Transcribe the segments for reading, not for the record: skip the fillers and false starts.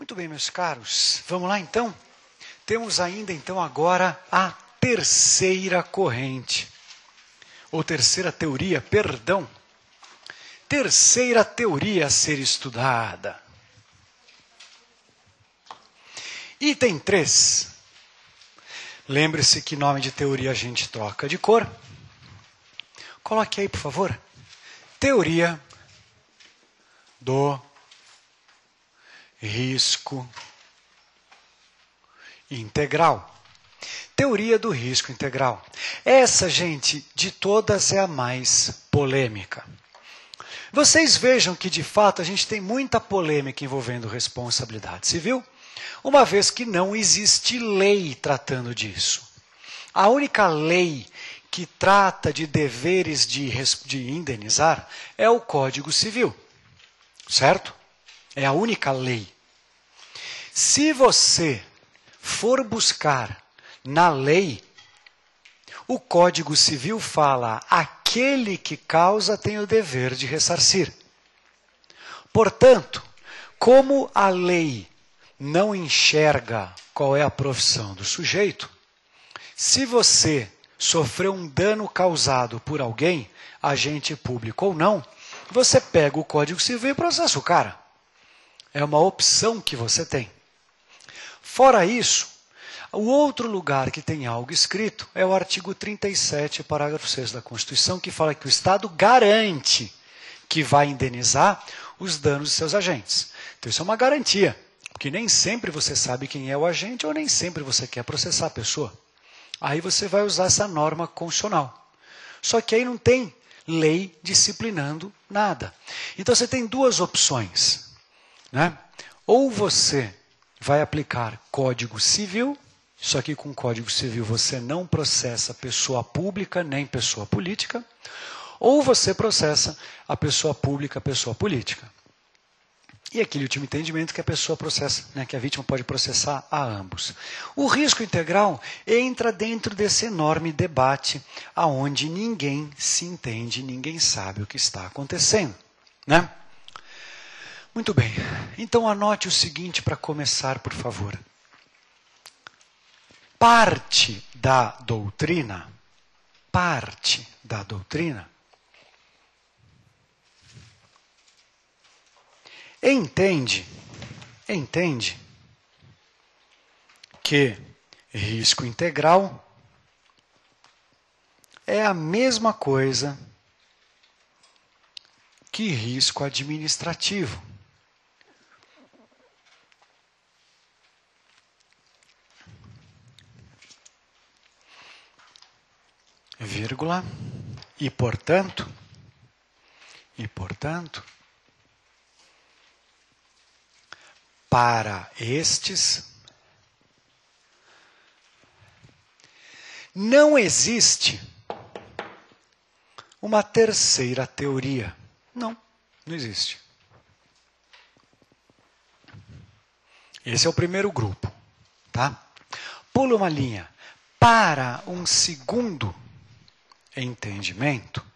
Muito bem, meus caros. Vamos lá, então? Temos ainda, então, agora a terceira corrente. Ou terceira teoria, perdão. Terceira teoria a ser estudada. Item 3. Lembre-se que nome de teoria a gente troca de cor. Coloque aí, por favor. Teoria do risco integral. Teoria do risco integral. Essa, gente, de todas é a mais polêmica. Vocês vejam que, de fato, a gente tem muita polêmica envolvendo responsabilidade civil, uma vez que não existe lei tratando disso. A única lei que trata de deveres de indenizar é o Código Civil, certo? É a única lei. Se você for buscar na lei, o Código Civil fala: aquele que causa tem o dever de ressarcir. Portanto, como a lei não enxerga qual é a profissão do sujeito, se você sofreu um dano causado por alguém, agente público ou não, você pega o Código Civil e processa o cara. É uma opção que você tem. Fora isso, o outro lugar que tem algo escrito é o artigo 37, parágrafo 6 da Constituição, que fala que o Estado garante que vai indenizar os danos de seus agentes. Então isso é uma garantia, porque nem sempre você sabe quem é o agente ou nem sempre você quer processar a pessoa. Aí você vai usar essa norma constitucional. Só que aí não tem lei disciplinando nada. Então você tem duas opções, né? Ou você vai aplicar Código Civil, só que com Código Civil você não processa pessoa pública nem pessoa política, ou você processa a pessoa pública, a pessoa política. E aquele último entendimento que a pessoa processa, né, que a vítima pode processar a ambos. O risco integral entra dentro desse enorme debate aonde ninguém se entende, ninguém sabe o que está acontecendo, né? Muito bem, então anote o seguinte para começar, por favor. Parte da doutrina entende que risco integral é a mesma coisa que risco administrativo. Vírgula, e portanto, para estes, não existe uma terceira teoria. Não existe. Esse é o primeiro grupo, tá? Pula uma linha. Para um segundo entendimento,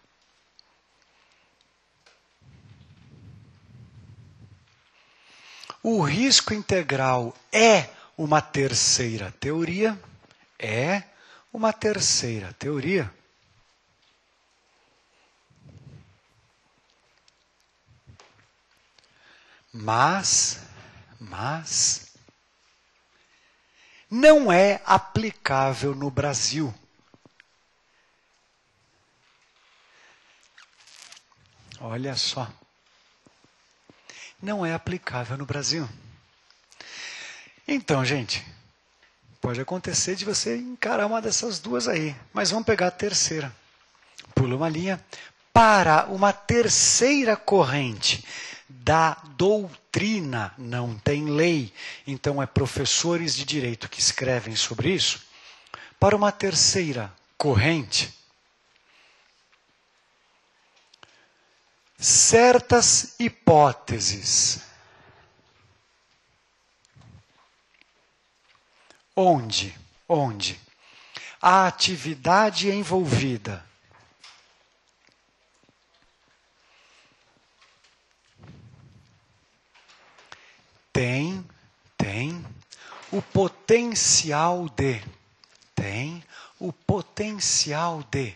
o risco integral é uma terceira teoria? É uma terceira teoria. Mas não é aplicável no Brasil. Olha só. Não é aplicável no Brasil. Então, gente, pode acontecer de você encarar uma dessas duas aí, mas vamos pegar a terceira. Pula uma linha. Para uma terceira corrente da doutrina, não tem lei, então é professores de direito que escrevem sobre isso. Para uma terceira corrente, certas hipóteses onde a atividade envolvida tem o potencial de. Tem o potencial de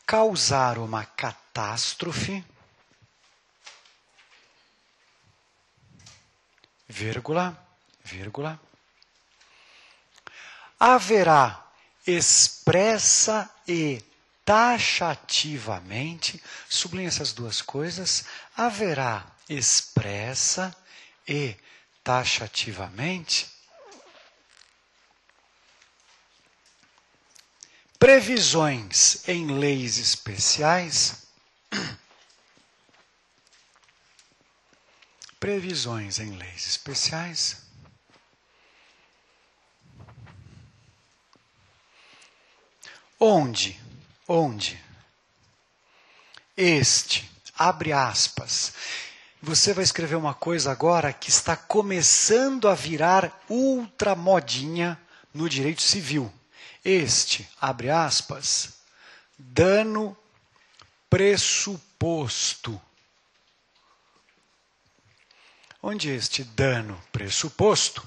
causar uma catástrofe, vírgula, vírgula, haverá expressa e taxativamente, sublinha essas duas coisas, haverá expressa e taxativamente previsões em leis especiais, previsões em leis especiais, onde este, abre aspas, você vai escrever uma coisa agora que está começando a virar ultra modinha no direito civil. Este, abre aspas, dano pressuposto. Onde este dano pressuposto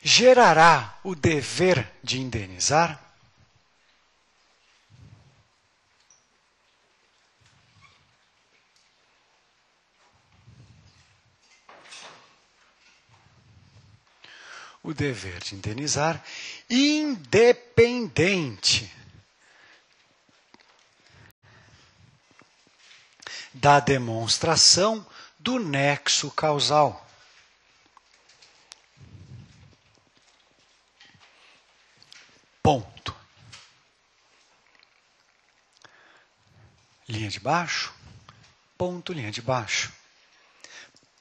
gerará o dever de indenizar, o dever de indenizar, independente da demonstração do nexo causal. Ponto. Linha de baixo, ponto, linha de baixo.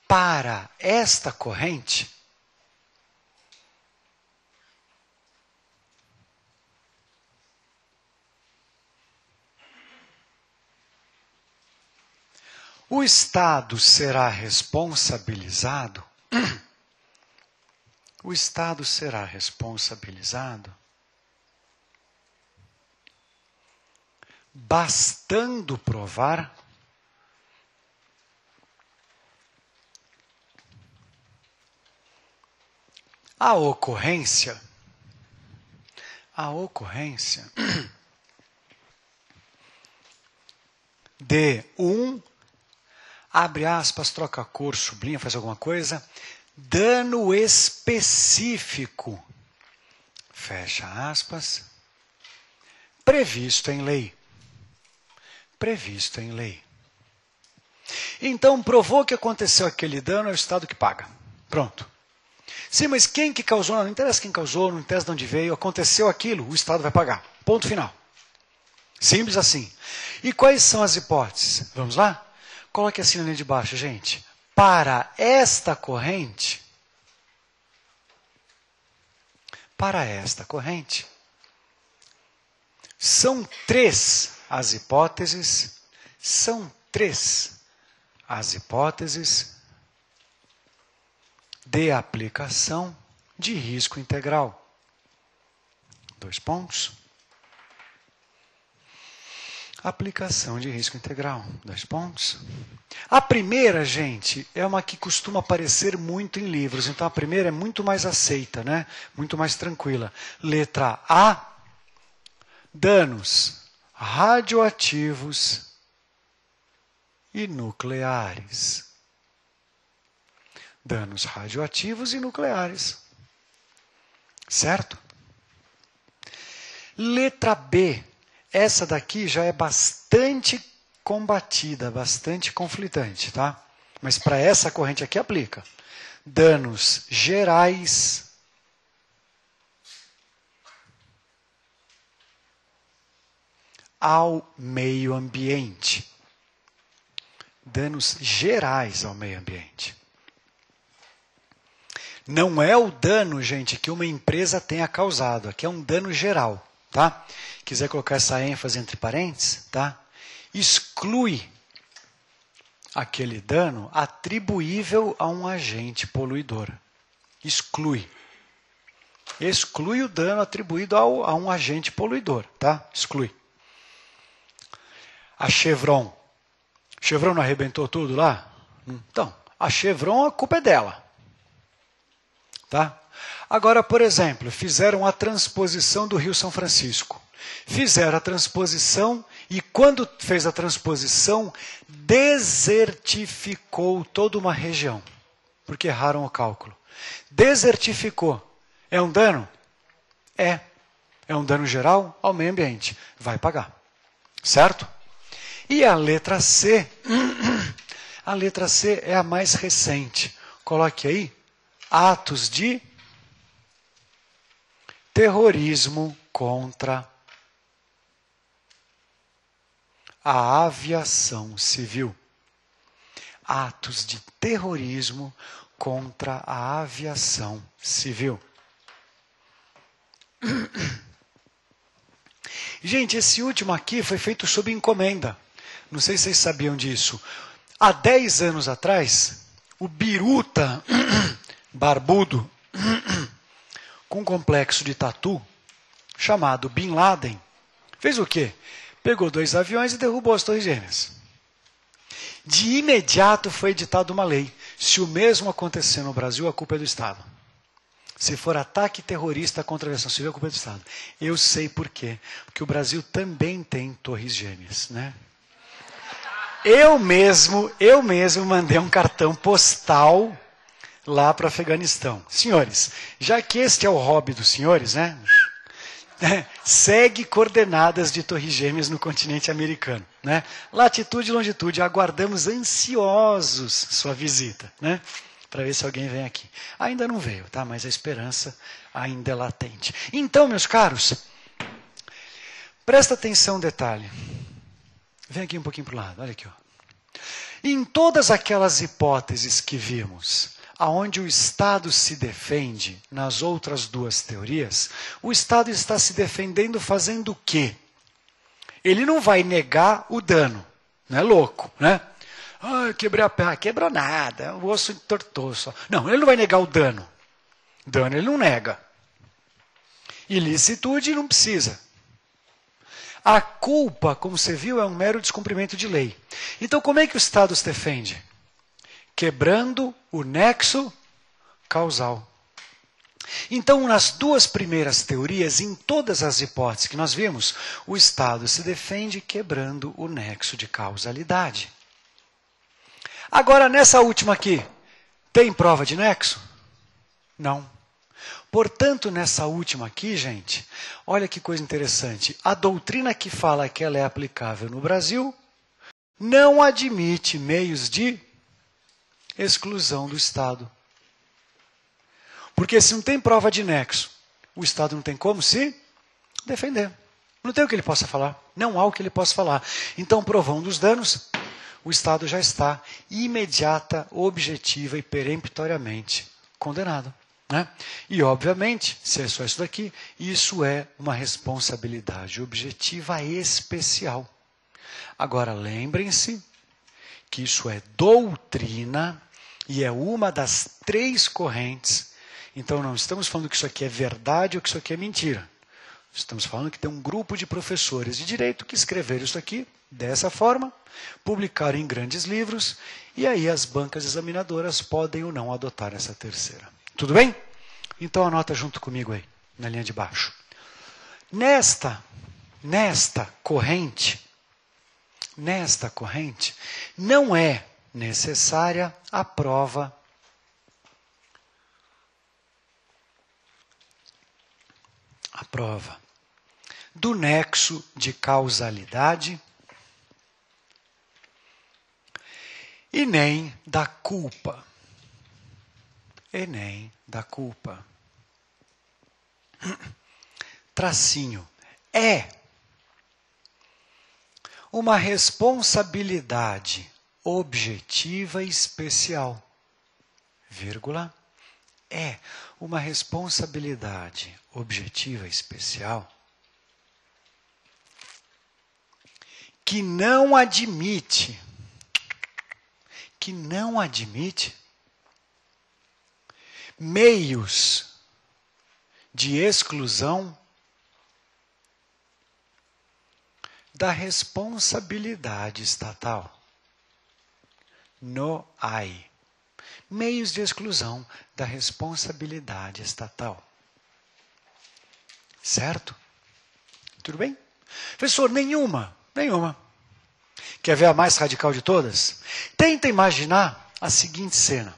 Para esta corrente, o Estado será responsabilizado. O Estado será responsabilizado bastando provar a ocorrência de abre aspas, troca cor, sublinha, faz alguma coisa, dano específico, fecha aspas, previsto em lei. Previsto em lei. Então, provou que aconteceu aquele dano, é o Estado que paga. Pronto. Sim, mas quem que causou? Não interessa quem causou, não interessa de onde veio, aconteceu aquilo, o Estado vai pagar. Ponto final. Simples assim. E quais são as hipóteses? Vamos lá? Coloque assim na linha de baixo, gente. Para esta corrente, são três as hipóteses, de aplicação de risco integral. 2 pontos. Aplicação de risco integral. 2 pontos. A primeira, gente, é uma que costuma aparecer muito em livros. Então, a primeira é muito mais aceita, né? Muito mais tranquila. Letra A. Danos radioativos e nucleares. Danos radioativos e nucleares. Certo? Letra B. Essa daqui já é bastante combatida, bastante conflitante, tá? Mas para essa corrente aqui aplica. Danos gerais ao meio ambiente. Danos gerais ao meio ambiente. Não é o dano, gente, que uma empresa tenha causado. Aqui é um dano geral, tá? Quiser colocar essa ênfase entre parênteses, tá? Exclui aquele dano atribuível a um agente poluidor. Exclui. Exclui o dano atribuído a um agente poluidor, tá? Exclui. A Chevron. Chevron não arrebentou tudo lá? Então, a Chevron, a culpa é dela. Tá? Agora, por exemplo, fizeram a transposição do Rio São Francisco. Fizeram a transposição e quando fez a transposição, desertificou toda uma região. Porque erraram o cálculo. Desertificou. É um dano? É. É um dano geral ao meio ambiente. Vai pagar. Certo? E a letra C, a letra C é a mais recente. Coloque aí, atos de terrorismo contra a aviação civil. Atos de terrorismo contra a aviação civil. Gente, esse último aqui foi feito sob encomenda. Não sei se vocês sabiam disso. Há 10 anos atrás, o biruta barbudo com um complexo de tatu, chamado Bin Laden, fez o quê? Pegou 2 aviões e derrubou as Torres Gêmeas. De imediato foi editada uma lei. Se o mesmo acontecer no Brasil, a culpa é do Estado. Se for ataque terrorista contra a aviação civil, a culpa é do Estado. Eu sei por quê. Porque o Brasil também tem Torres Gêmeas, né? Eu mesmo mandei um cartão postal lá para o Afeganistão. Senhores, já que este é o hobby dos senhores, né? Segue coordenadas de Torres Gêmeas no continente americano, né? Latitude e longitude, aguardamos ansiosos sua visita, né? Para ver se alguém vem aqui. Ainda não veio, tá? Mas a esperança ainda é latente. Então, meus caros, presta atenção no detalhe. Vem aqui um pouquinho para o lado, olha aqui. Ó. Em todas aquelas hipóteses que vimos, aonde o Estado se defende, nas outras 2 teorias, o Estado está se defendendo fazendo o quê? Ele não vai negar o dano, não é louco, né? Ah, eu quebrei a perna, quebrou nada, o osso entortou só. Não, ele não vai negar o dano. Dano ele não nega. Ilicitude não precisa. A culpa, como você viu, é um mero descumprimento de lei. Então, como é que o Estado se defende? Quebrando o nexo causal. Então, nas 2 primeiras teorias, em todas as hipóteses que nós vimos, o Estado se defende quebrando o nexo de causalidade. Agora, nessa última aqui, tem prova de nexo? Não. Portanto, nessa última aqui, gente, olha que coisa interessante. A doutrina que fala que ela é aplicável no Brasil não admite meios de exclusão do Estado. Porque se não tem prova de nexo, o Estado não tem como se defender. Não tem o que ele possa falar. Não há o que ele possa falar. Então, provando os danos, o Estado já está imediata, objetiva e peremptoriamente condenado. Né? E, obviamente, se é só isso daqui, isso é uma responsabilidade objetiva especial. Agora, lembrem-se que isso é doutrina e é uma das 3 correntes. Então, não estamos falando que isso aqui é verdade ou que isso aqui é mentira. Estamos falando que tem um grupo de professores de direito que escreveram isso aqui dessa forma, publicaram em grandes livros, e aí as bancas examinadoras podem ou não adotar essa terceira. Tudo bem? Então anota junto comigo aí, na linha de baixo. Nesta corrente, não é necessária a prova do nexo de causalidade e nem da culpa. Tracinho. É uma responsabilidade objetiva e especial. Vírgula. É uma responsabilidade objetiva e especial que não admite meios de exclusão da responsabilidade estatal. no hay. Meios de exclusão da responsabilidade estatal. Certo? Tudo bem? Professor, nenhuma. Nenhuma. Quer ver a mais radical de todas? Tenta imaginar a seguinte cena.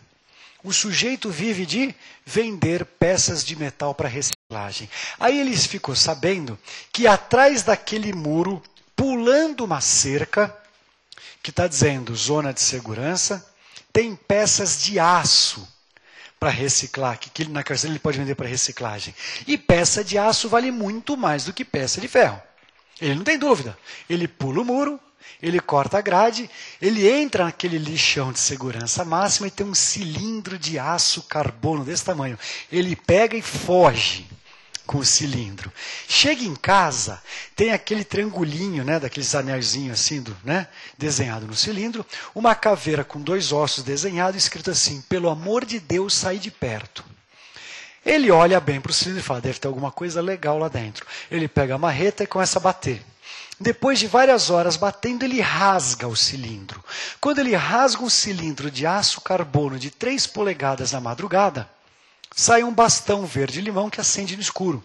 O sujeito vive de vender peças de metal para reciclagem. Aí ele ficou sabendo que atrás daquele muro, pulando uma cerca, que está dizendo zona de segurança, tem peças de aço para reciclar, que na carteira ele pode vender para reciclagem. E peça de aço vale muito mais do que peça de ferro. Ele não tem dúvida. Ele pula o muro, ele corta a grade, ele entra naquele lixão de segurança máxima e tem um cilindro de aço carbono desse tamanho. Ele pega e foge com o cilindro. Chega em casa, tem aquele triangulinho, né, daqueles anelzinhos assim, desenhado no cilindro, uma caveira com 2 ossos desenhados, escrito assim, pelo amor de Deus, sai de perto. Ele olha bem para o cilindro e fala, deve ter alguma coisa legal lá dentro. Ele pega a marreta e começa a bater. Depois de várias horas batendo, ele rasga o cilindro. Quando ele rasga um cilindro de aço carbono de 3 polegadas na madrugada, sai um bastão verde-limão que acende no escuro.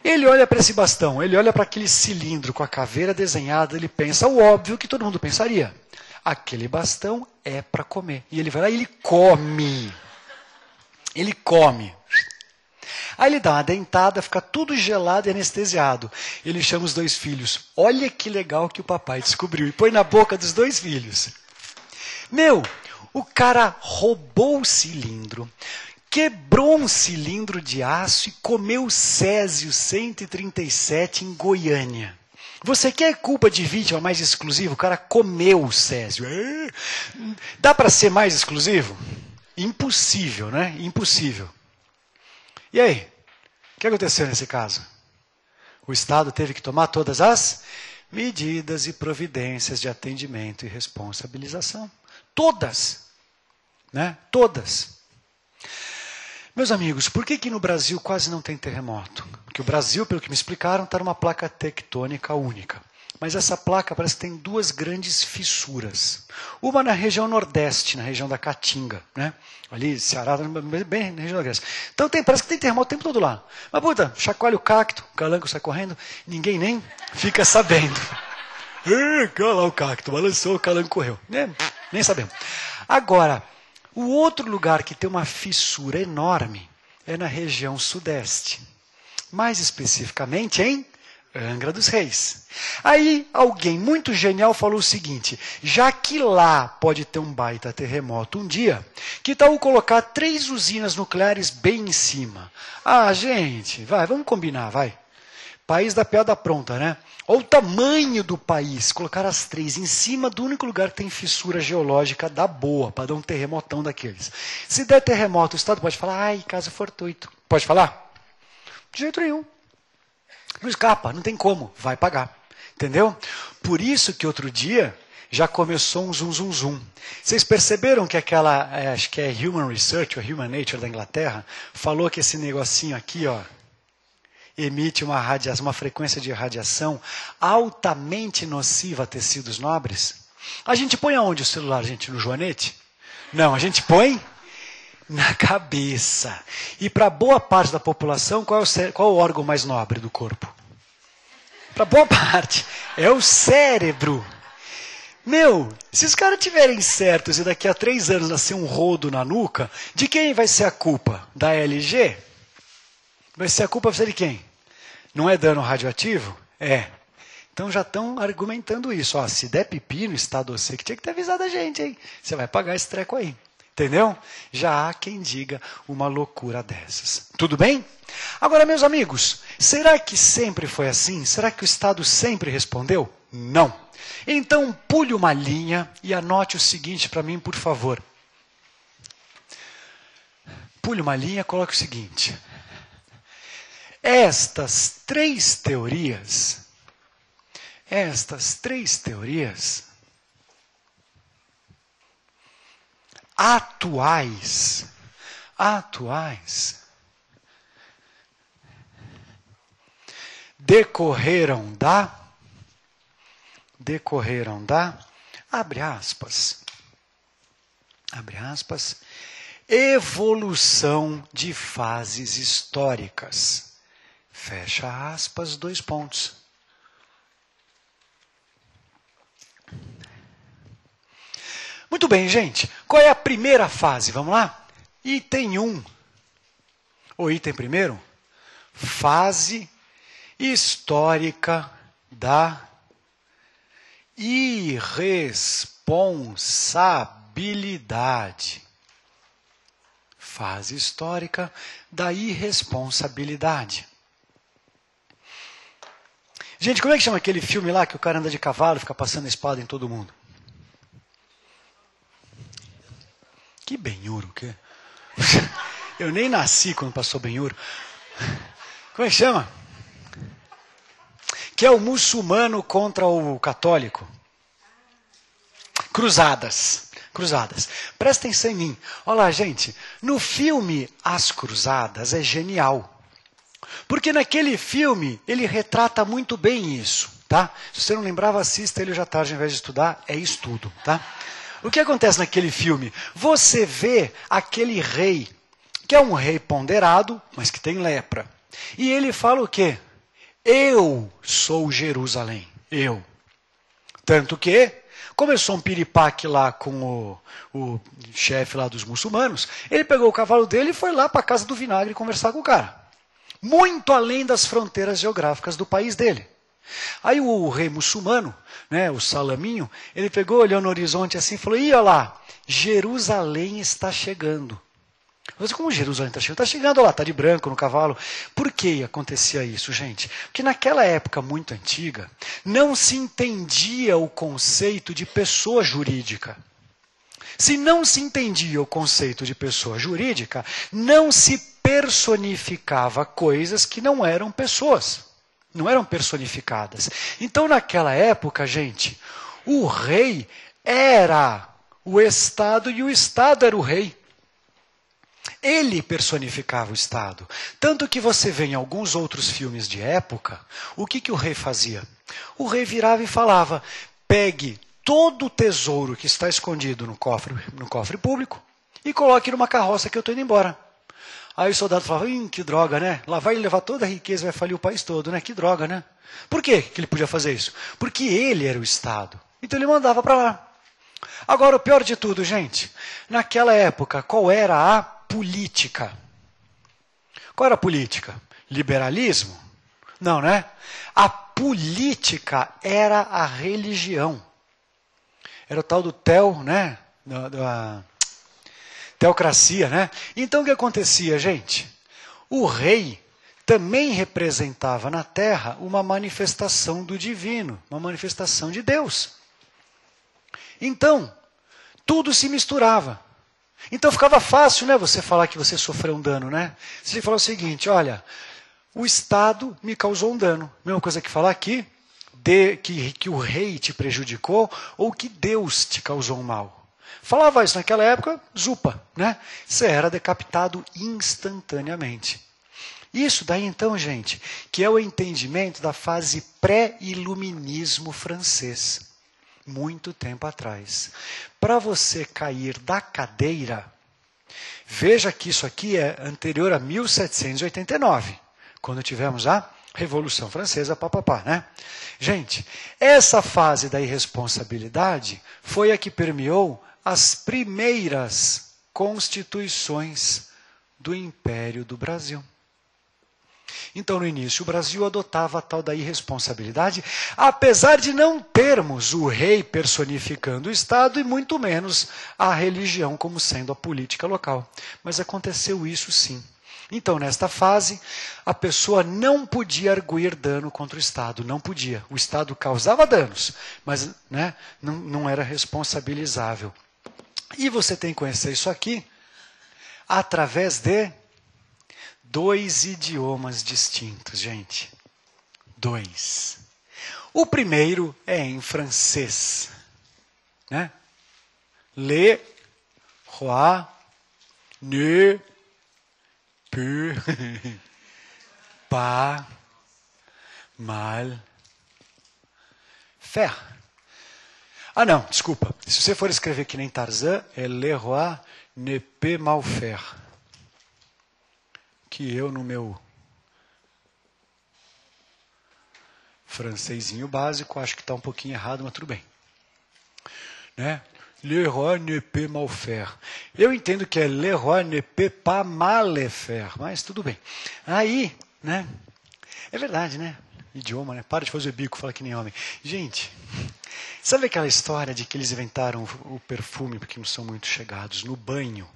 Ele olha para esse bastão, ele olha para aquele cilindro com a caveira desenhada, ele pensa o óbvio que todo mundo pensaria. Aquele bastão é para comer. E ele vai lá e ele come. Ele come. Aí ele dá uma dentada, fica tudo gelado e anestesiado. Ele chama os 2 filhos. Olha que legal que o papai descobriu. E põe na boca dos 2 filhos. O cara roubou o cilindro, quebrou um cilindro de aço e comeu o Césio 137 em Goiânia. Você quer culpa de vítima mais exclusiva? O cara comeu o Césio. Dá para ser mais exclusivo? Impossível, né? Impossível. E aí? O que aconteceu nesse caso? O Estado teve que tomar todas as medidas e providências de atendimento e responsabilização. Todas. Né? Todas. Meus amigos, por que no Brasil quase não tem terremoto? Porque o Brasil, pelo que me explicaram, está numa placa tectônica única. Mas essa placa parece que tem 2 grandes fissuras. Uma na região nordeste, na região da Caatinga, né? Ali, Ceará, bem na região nordeste. Então parece que tem terremoto o tempo todo lá. Mas puta, chacoalha o cacto, o calango sai correndo, ninguém nem fica sabendo. Olha lá o cacto, balançou, o calango correu. Nem sabemos. Agora, o outro lugar que tem uma fissura enorme é na região sudeste. Mais especificamente em Angra dos Reis. Aí alguém muito genial falou o seguinte, já que lá pode ter um baita terremoto um dia, que tal colocar 3 usinas nucleares bem em cima? Ah, gente, vamos combinar, vai. País da piada pronta, né? Olha o tamanho do país, colocar as 3 em cima do único lugar que tem fissura geológica da boa, para dar um terremotão daqueles. Se der terremoto, o Estado pode falar, ai, caso fortuito. Pode falar? De jeito nenhum. Não escapa, não tem como, vai pagar. Entendeu? Por isso que outro dia já começou um zum zum zum. Vocês perceberam que aquela, acho que é Human Research, ou Human Nature da Inglaterra, falou que esse negocinho aqui, ó, emite uma frequência de radiação altamente nociva a tecidos nobres? A gente põe aonde o celular, gente? No joanete? Não, a gente põe na cabeça. E para boa parte da população, qual é o órgão mais nobre do corpo? Para boa parte, é o cérebro. Se os caras tiverem certos e daqui a 3 anos nascer um rodo na nuca, de quem vai ser a culpa? Da LG? Vai ser a culpa de quem? Não é dano radioativo? É. Então já estão argumentando isso. Ó, se der pipi no estado você que tinha que ter avisado a gente, hein? Você vai pagar esse treco aí. Entendeu? Já há quem diga uma loucura dessas. Tudo bem? Agora, meus amigos, será que sempre foi assim? Será que o Estado sempre respondeu? Não. Então, pule uma linha e anote o seguinte para mim, por favor. Pule uma linha e coloque o seguinte. Estas três teorias atuais, decorreram da, abre aspas, abre aspas, evolução de fases históricas, fecha aspas, 2 pontos. Muito bem, gente. Qual é a primeira fase? Vamos lá? Item 1. O item primeiro? Fase histórica da irresponsabilidade. Fase histórica da irresponsabilidade. Gente, como é que chama aquele filme lá que o cara anda de cavalo e fica passando a espada em todo mundo? Que Ben-Hur, o quê? Eu nem nasci quando passou Ben-Hur. Como é que chama? Que é o muçulmano contra o católico. Cruzadas. Cruzadas. Presta atenção em mim. Olha lá, gente. No filme As Cruzadas é genial. Porque naquele filme ele retrata muito bem isso. Tá? Se você não lembrava, assista ele hoje à tarde ao invés de estudar. É estudo. Tá? O que acontece naquele filme? Você vê aquele rei, que é um rei ponderado, mas que tem lepra. E ele fala o quê? Eu sou Jerusalém. Eu. Tanto que começou um piripaque lá com o chefe lá dos muçulmanos. Ele pegou o cavalo dele e foi lá para a casa do vinagre conversar com o cara. Muito além das fronteiras geográficas do país dele. Aí o rei muçulmano, né, o Salaminho, ele pegou, olhou no horizonte assim e falou, ih, olha lá, Jerusalém está chegando. Mas como Jerusalém está chegando? Está chegando, olha lá, está de branco no cavalo. Por que acontecia isso, gente? Porque naquela época muito antiga, não se entendia o conceito de pessoa jurídica. Se não se entendia o conceito de pessoa jurídica, não se personificava coisas que não eram pessoas. Não eram personificadas. Então, naquela época, gente, o rei era o Estado e o Estado era o rei. Ele personificava o Estado. Tanto que você vê em alguns outros filmes de época, o que o rei fazia? O rei virava e falava, pegue todo o tesouro que está escondido no cofre público e coloque numa carroça que eu estou indo embora. Aí o soldado falava, que droga, né? Lá vai levar toda a riqueza, vai falir o país todo, né? Que droga, né? Por que ele podia fazer isso? Porque ele era o Estado. Então ele mandava para lá. Agora, o pior de tudo, gente, naquela época, qual era a política? Qual era a política? Liberalismo? Não, né? A política era a religião. Era o tal do né? Teocracia, né? Então o que acontecia, gente? O rei também representava na terra uma manifestação do divino, uma manifestação de Deus. Então, tudo se misturava. Então ficava fácil, né, você falar que você sofreu um dano, né? Você fala o seguinte, olha, o Estado me causou um dano. Mesma coisa que falar aqui, que o rei te prejudicou ou que Deus te causou um mal. Falava isso naquela época, zupa, né? Você era decapitado instantaneamente. Isso daí então, gente, que é o entendimento da fase pré-iluminismo francês. Muito tempo atrás. Para você cair da cadeira, veja que isso aqui é anterior a 1789, quando tivemos a Revolução Francesa, papapá, né? Gente, essa fase da irresponsabilidade foi a que permeou as primeiras constituições do Império do Brasil. Então, no início, o Brasil adotava a tal da irresponsabilidade, apesar de não termos o rei personificando o Estado e muito menos a religião como sendo a política local. Mas aconteceu isso sim. Então, nesta fase, a pessoa não podia arguir dano contra o Estado, não podia. O Estado causava danos, mas né, não era responsabilizável. E você tem que conhecer isso aqui através de 2 idiomas distintos, gente. 2. O primeiro é em francês. Né? Le roi ne peut pas mal faire. Ah, não, desculpa. Se você for escrever que nem Tarzan, é Le Roi ne peut mal faire. Que eu, no meu francesinho básico, acho que está um pouquinho errado, mas tudo bem. Né? Le roi ne peut mal faire. Eu entendo que é le roi ne peut pas mal faire, mas tudo bem. Aí, né? É verdade, né? Idioma, né? Para de fazer bico, fala que nem homem. Gente, sabe aquela história de que eles inventaram o perfume, porque não são muito chegados, no banho?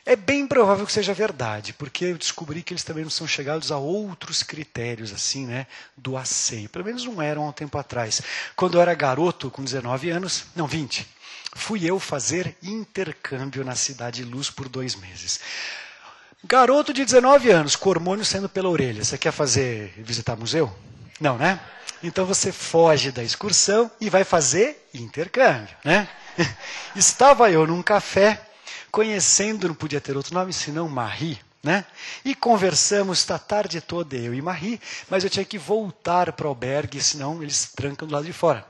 É bem provável que seja verdade, porque eu descobri que eles também não são chegados a outros critérios, assim, né, do asseio. Pelo menos não eram há um tempo atrás. Quando eu era garoto, com 19 anos, não, 20, fui eu fazer intercâmbio na Cidade Luz por 2 meses. Garoto de 19 anos, com hormônio saindo pela orelha. Você quer visitar museu? Não, né? Então você foge da excursão e vai fazer intercâmbio, né? Estava eu num café, conhecendo, não podia ter outro nome senão Marie, né? E conversamos a tarde toda, eu e Marie, mas eu tinha que voltar para o albergue, senão eles trancam do lado de fora.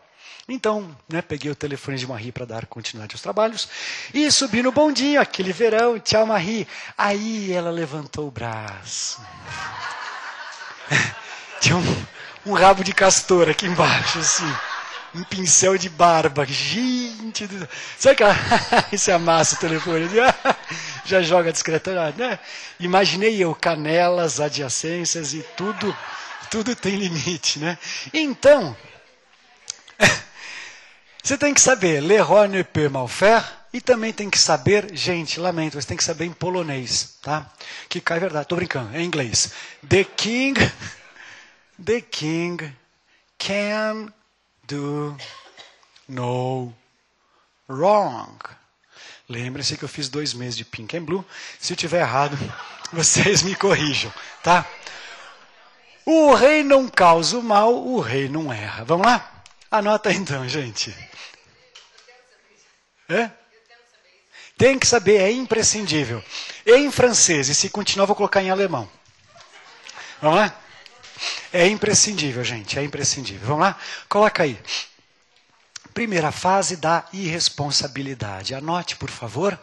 Então, né, peguei o telefone de Marie para dar continuidade aos trabalhos e subi no bondinho, aquele verão, tchau Marie. Aí ela levantou o braço. Tinha um rabo de castor aqui embaixo, assim. Um pincel de barba. Gente do céu. Sabe que ela se amassa o telefone? Já joga discretamente, né? Imaginei eu, canelas, adjacências e tudo tem limite, né? Então, você tem que saber le roi ne peut mal faire e também tem que saber, gente, lamento, você tem que saber em polonês, tá? Que cai verdade, tô brincando, é em inglês. The king can do no wrong. Lembre-se que eu fiz 2 meses de Pink and Blue. Se eu tiver errado, vocês me corrijam, tá? O rei não causa o mal, o rei não erra. Vamos lá? Anota então, gente. É? Tem que saber, é imprescindível. Em francês, e se continuar, vou colocar em alemão. Vamos lá? É imprescindível, gente, é imprescindível. Vamos lá? Coloca aí. Primeira fase da irresponsabilidade. Anote, por favor.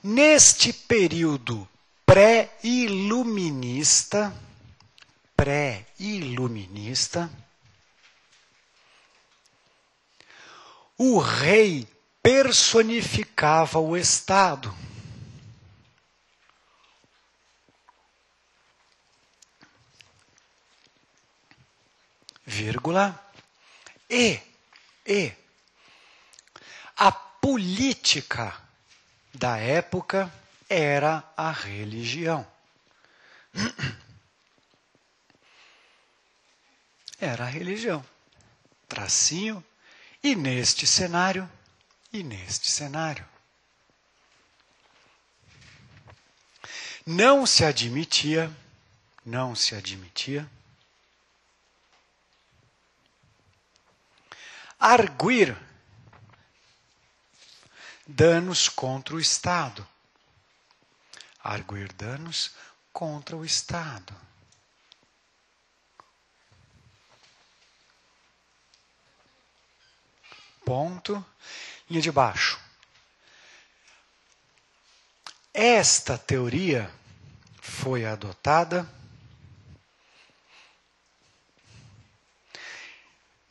Neste período pré-iluminista, o rei personificava o Estado. Vírgula. E a política da época era a religião. Era a religião. Tracinho. E neste cenário, não se admitia arguir danos contra o Estado. Arguir danos contra o Estado. Ponto. Linha de baixo. Esta teoria foi adotada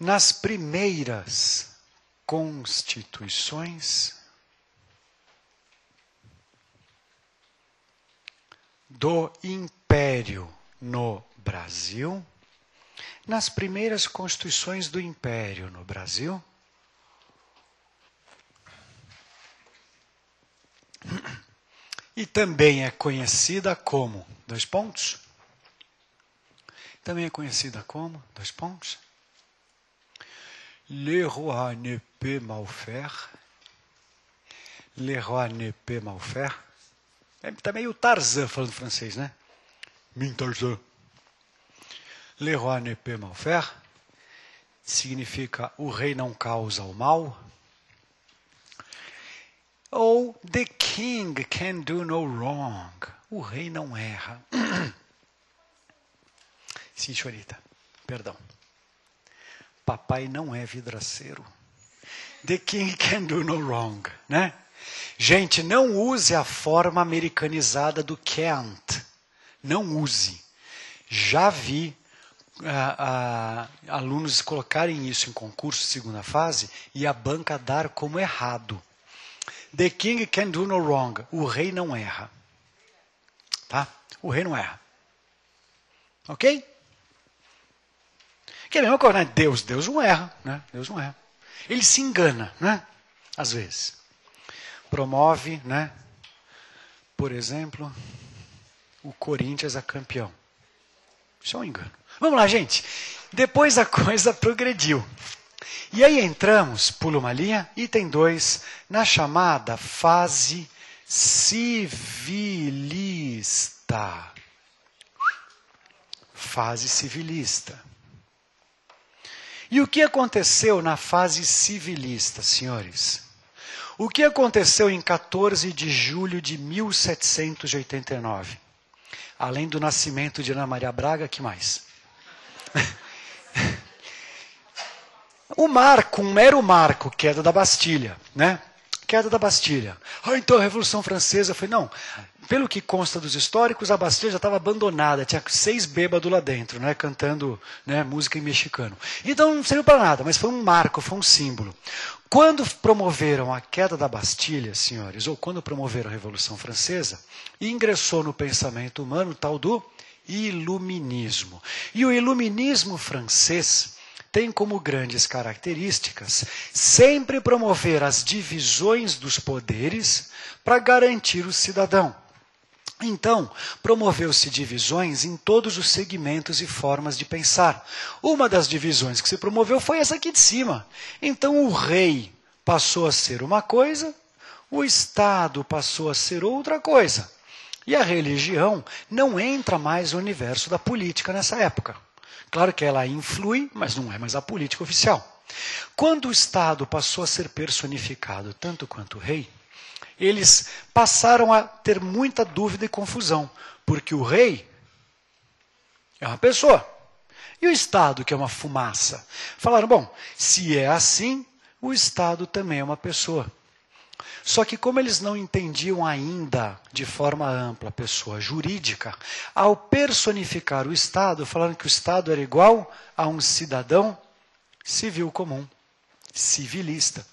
nas primeiras constituições do Império no Brasil, nas primeiras constituições do Império no Brasil, e também é conhecida como, dois pontos, também é conhecida como, dois pontos, le roi ne peut mal faire, le roi ne peut mal faire, tá meio Tarzan falando francês, né? Min Tarzan. Le roi ne peut mal faire significa o rei não causa o mal. Ou the king can do no wrong. O rei não erra. Sim, senhorita. Perdão. Papai não é vidraceiro. The king can do no wrong, né? Gente, não use a forma americanizada do can't. Não use. Já vi alunos colocarem isso em concurso, segunda fase, e a banca dar como errado. The king can do no wrong. O rei não erra. Tá? O rei não erra. Ok? Que é a mesma coisa, né? Deus não erra, né? Deus não erra. Ele se engana, né? Às vezes. Promove, né? Por exemplo, o Corinthians a campeão. Isso é um engano. Vamos lá, gente. Depois a coisa progrediu. E aí entramos, pula uma linha, item 2, na chamada fase civilista. Fase civilista. E o que aconteceu na fase civilista, senhores? O que aconteceu em 14 de julho de 1789? Além do nascimento de Ana Maria Braga, que mais? O marco, um mero marco, queda da Bastilha, né? Queda da Bastilha. Então a Revolução Francesa, eu falei, não, pelo que consta dos históricos, a Bastilha já estava abandonada, tinha 6 bêbados lá dentro, né, cantando, né, música em mexicano. Então não serviu para nada, mas foi um marco, foi um símbolo. Quando promoveram a queda da Bastilha, senhores, ou quando promoveram a Revolução Francesa, ingressou no pensamento humano o tal do iluminismo. E o iluminismo francês tem como grandes características sempre promover as divisões dos poderes para garantir o cidadão. Então, promoveu-se divisões em todos os segmentos e formas de pensar. Uma das divisões que se promoveu foi essa aqui de cima. Então, o rei passou a ser uma coisa, o Estado passou a ser outra coisa. E a religião não entra mais no universo da política nessa época. Claro que ela influi, mas não é mais a política oficial. Quando o Estado passou a ser personificado tanto quanto o rei, eles passaram a ter muita dúvida e confusão, porque o rei é uma pessoa e o Estado, que é uma fumaça. Falaram, bom, se é assim, o Estado também é uma pessoa. Só que como eles não entendiam ainda de forma ampla a pessoa jurídica, ao personificar o Estado, falaram que o Estado era igual a um cidadão civil comum, civilista.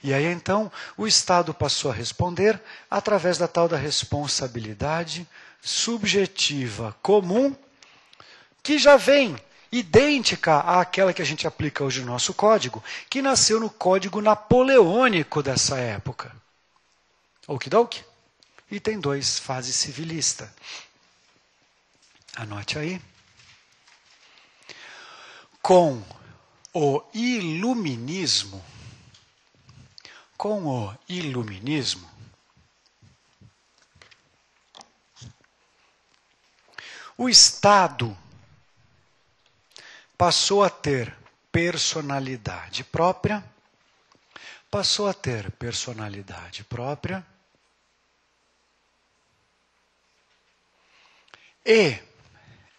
E aí então o Estado passou a responder através da tal da responsabilidade subjetiva comum, que já vem idêntica àquela que a gente aplica hoje no nosso código, que nasceu no Código Napoleônico dessa época. Okidoki? Item 2, fase civilista. Anote aí. Com o iluminismo, o Estado passou a ter personalidade própria,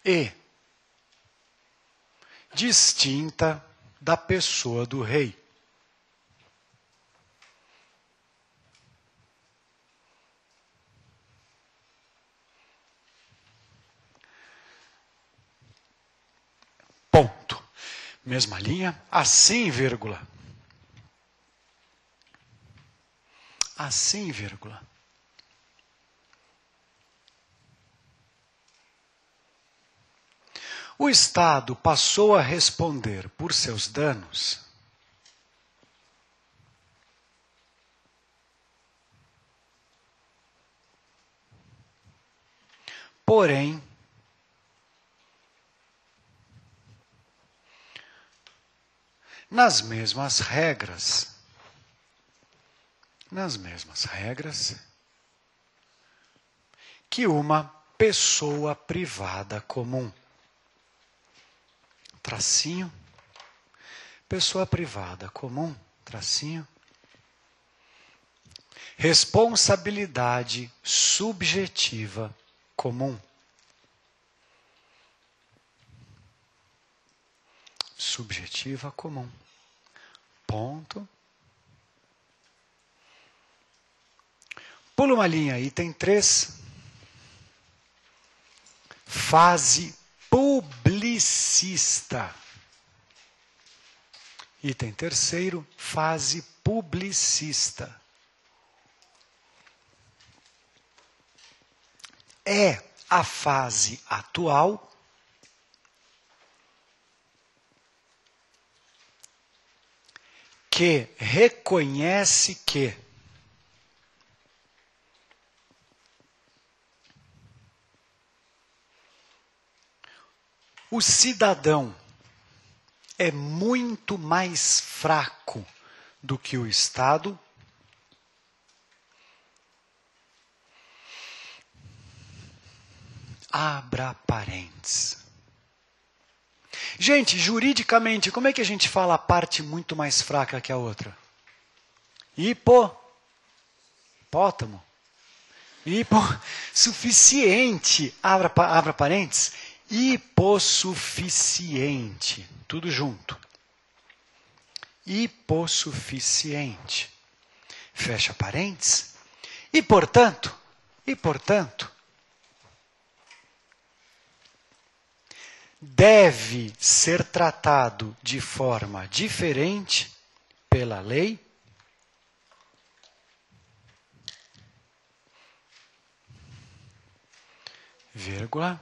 e distinta da pessoa do rei. Ponto. Mesma linha, assim, vírgula. Assim, vírgula. O Estado passou a responder por seus danos porém, nas mesmas regras que uma pessoa privada comum. Tracinho, pessoa privada comum, tracinho, responsabilidade subjetiva comum. Subjetiva comum. Ponto. Pula uma linha, item 3. Fase publicista. Item 3º, fase publicista. É a fase atual que reconhece que o cidadão é muito mais fraco do que o Estado, abra parênteses. Gente, juridicamente, como é que a gente fala a parte muito mais fraca que a outra? Hipopótamo. Suficiente. Abra parênteses. Hipossuficiente. Tudo junto. Hipossuficiente. Fecha parênteses. E portanto, deve ser tratado de forma diferente pela lei, vírgula,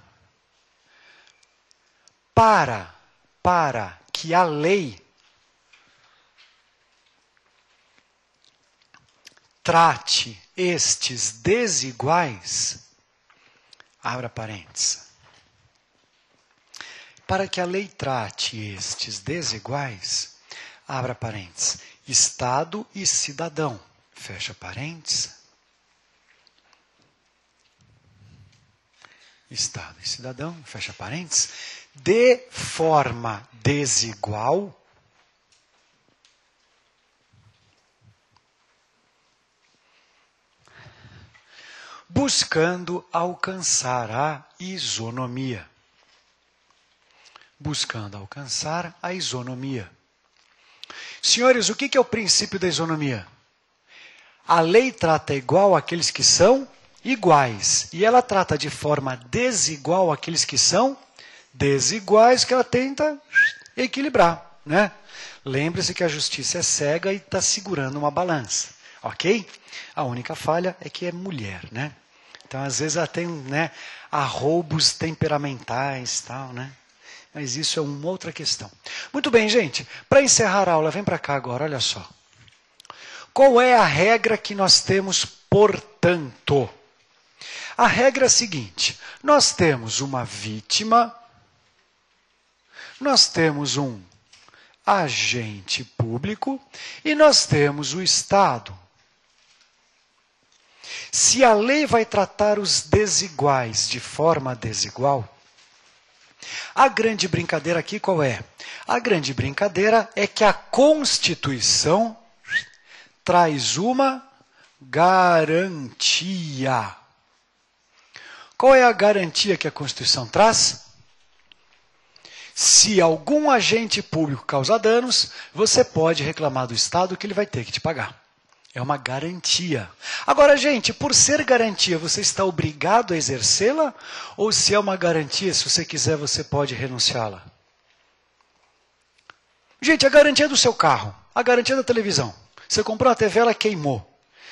para que a lei trate estes desiguais, abra parênteses. Para que a lei trate estes desiguais, abra parênteses, Estado e cidadão, fecha parênteses. Estado e cidadão, fecha parênteses, de forma desigual, buscando alcançar a isonomia. Buscando alcançar a isonomia. Senhores, o que é o princípio da isonomia? A lei trata igual aqueles que são iguais. E ela trata de forma desigual aqueles que são desiguais, que ela tenta equilibrar, né? Lembre-se que a justiça é cega e está segurando uma balança, ok? A única falha é que é mulher, né? Então, às vezes, ela tem, né, arroubos temperamentais, tal, né? Mas isso é uma outra questão. Muito bem, gente. Para encerrar a aula, vem para cá agora, olha só. Qual é a regra que nós temos, portanto? A regra é a seguinte. Nós temos uma vítima, nós temos um agente público e nós temos o Estado. Se a lei vai tratar os desiguais de forma desigual, a grande brincadeira aqui qual é? A grande brincadeira é que a Constituição traz uma garantia. Qual é a garantia que a Constituição traz? Se algum agente público causar danos, você pode reclamar do Estado que ele vai ter que te pagar. É uma garantia. Agora, gente, por ser garantia, você está obrigado a exercê-la? Ou se é uma garantia, se você quiser, você pode renunciá-la? Gente, a garantia do seu carro, a garantia da televisão. Você comprou uma TV, ela queimou.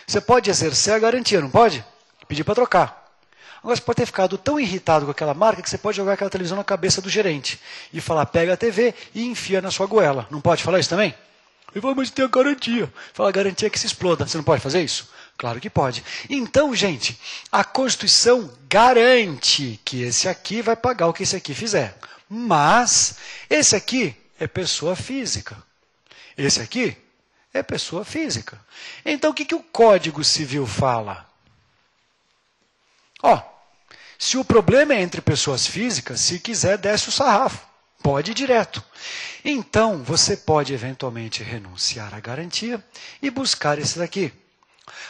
Você pode exercer a garantia, não pode? Pedir para trocar. Agora, você pode ter ficado tão irritado com aquela marca que você pode jogar aquela televisão na cabeça do gerente. E falar, pega a TV e enfia na sua goela. Não pode falar isso também? Ele falou, mas tem a garantia. Fala, a garantia é que se exploda. Você não pode fazer isso? Claro que pode. Então, gente, a Constituição garante que esse aqui vai pagar o que esse aqui fizer. Mas, esse aqui é pessoa física. Esse aqui é pessoa física. Então, o que o Código Civil fala? Ó, se o problema é entre pessoas físicas, se quiser, desce o sarrafo. Pode ir direto. Então, você pode eventualmente renunciar à garantia e buscar esse daqui.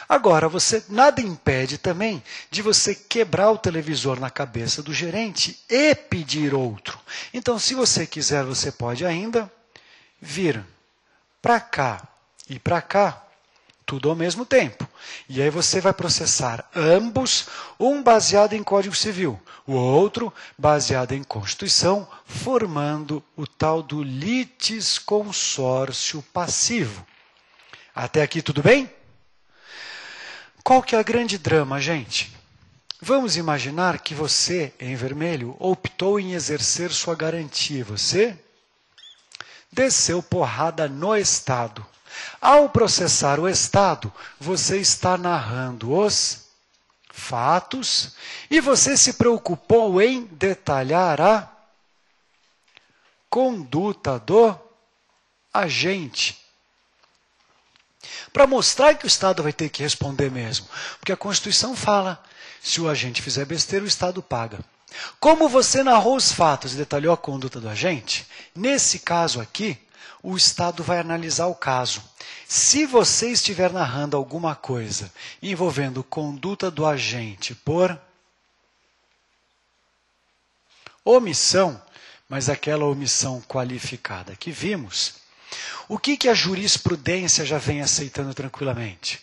Agora, nada impede também de você quebrar o televisor na cabeça do gerente e pedir outro. Então, se você quiser, você pode ainda vir para cá e para cá tudo ao mesmo tempo. E aí você vai processar ambos, um baseado em Código Civil, o outro baseado em Constituição, formando o tal do litisconsórcio passivo. Até aqui tudo bem? Qual que é a grande drama, gente? Vamos imaginar que você, em vermelho, optou em exercer sua garantia. Você desceu porrada no Estado. Ao processar o Estado, você está narrando os fatos e você se preocupou em detalhar a conduta do agente. Para mostrar que o Estado vai ter que responder mesmo. Porque a Constituição fala, se o agente fizer besteira, o Estado paga. Como você narrou os fatos e detalhou a conduta do agente, nesse caso aqui, o Estado vai analisar o caso. Se você estiver narrando alguma coisa envolvendo conduta do agente por omissão, mas aquela omissão qualificada que vimos, o que a jurisprudência já vem aceitando tranquilamente?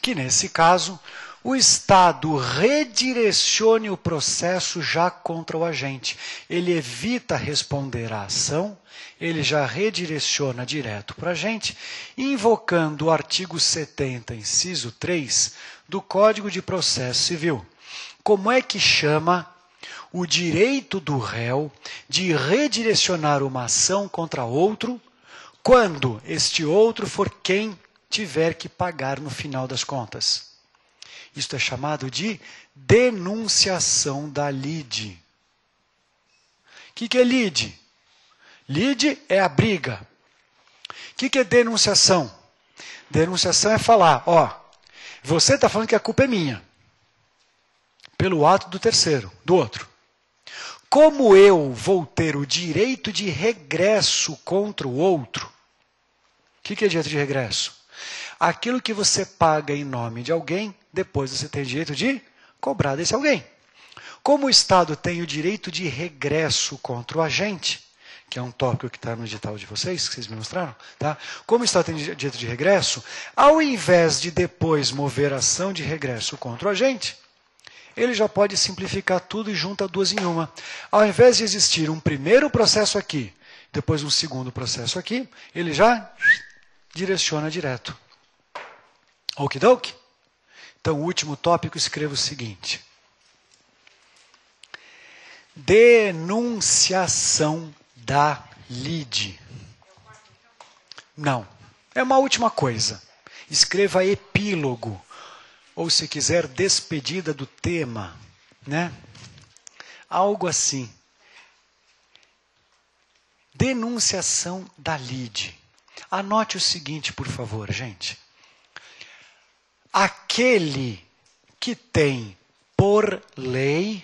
Que nesse caso, o Estado redirecione o processo já contra o agente. Ele evita responder à ação, ele já redireciona direto para o agente, invocando o artigo 70, inciso 3, do Código de Processo Civil. Como é que chama o direito do réu de redirecionar uma ação contra outro, quando este outro for quem tiver que pagar no final das contas? Isto é chamado de denunciação da lide. O que é lide? Lide é a briga. O que é denunciação? Denunciação é falar, ó, você está falando que a culpa é minha, pelo ato do terceiro, do outro. Como eu vou ter o direito de regresso contra o outro? O que é direito de regresso? Aquilo que você paga em nome de alguém, depois você tem direito de cobrar desse alguém. Como o Estado tem o direito de regresso contra o agente, que é um tópico que está no edital de vocês, que vocês me mostraram, tá? Como o Estado tem direito de regresso, ao invés de depois mover ação de regresso contra o agente, ele já pode simplificar tudo e junta duas em uma. Ao invés de existir um primeiro processo aqui, depois um segundo processo aqui, ele já direciona direto. Okidoki? Então, o último tópico, escreva o seguinte. Denunciação da lide. Não. É uma última coisa. Escreva epílogo. Ou, se quiser, despedida do tema. Né? Algo assim. Denunciação da lide. Anote o seguinte, por favor, gente. Aquele que tem por lei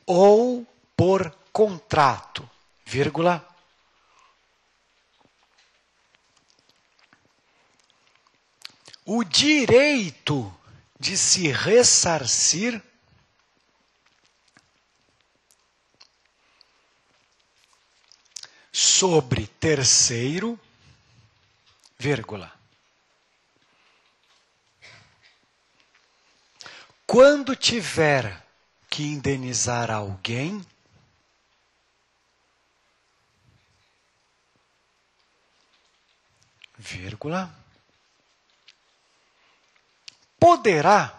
ou por contrato, vírgula, o direito de se ressarcir sobre terceiro, vírgula, quando tiver que indenizar alguém, vírgula, poderá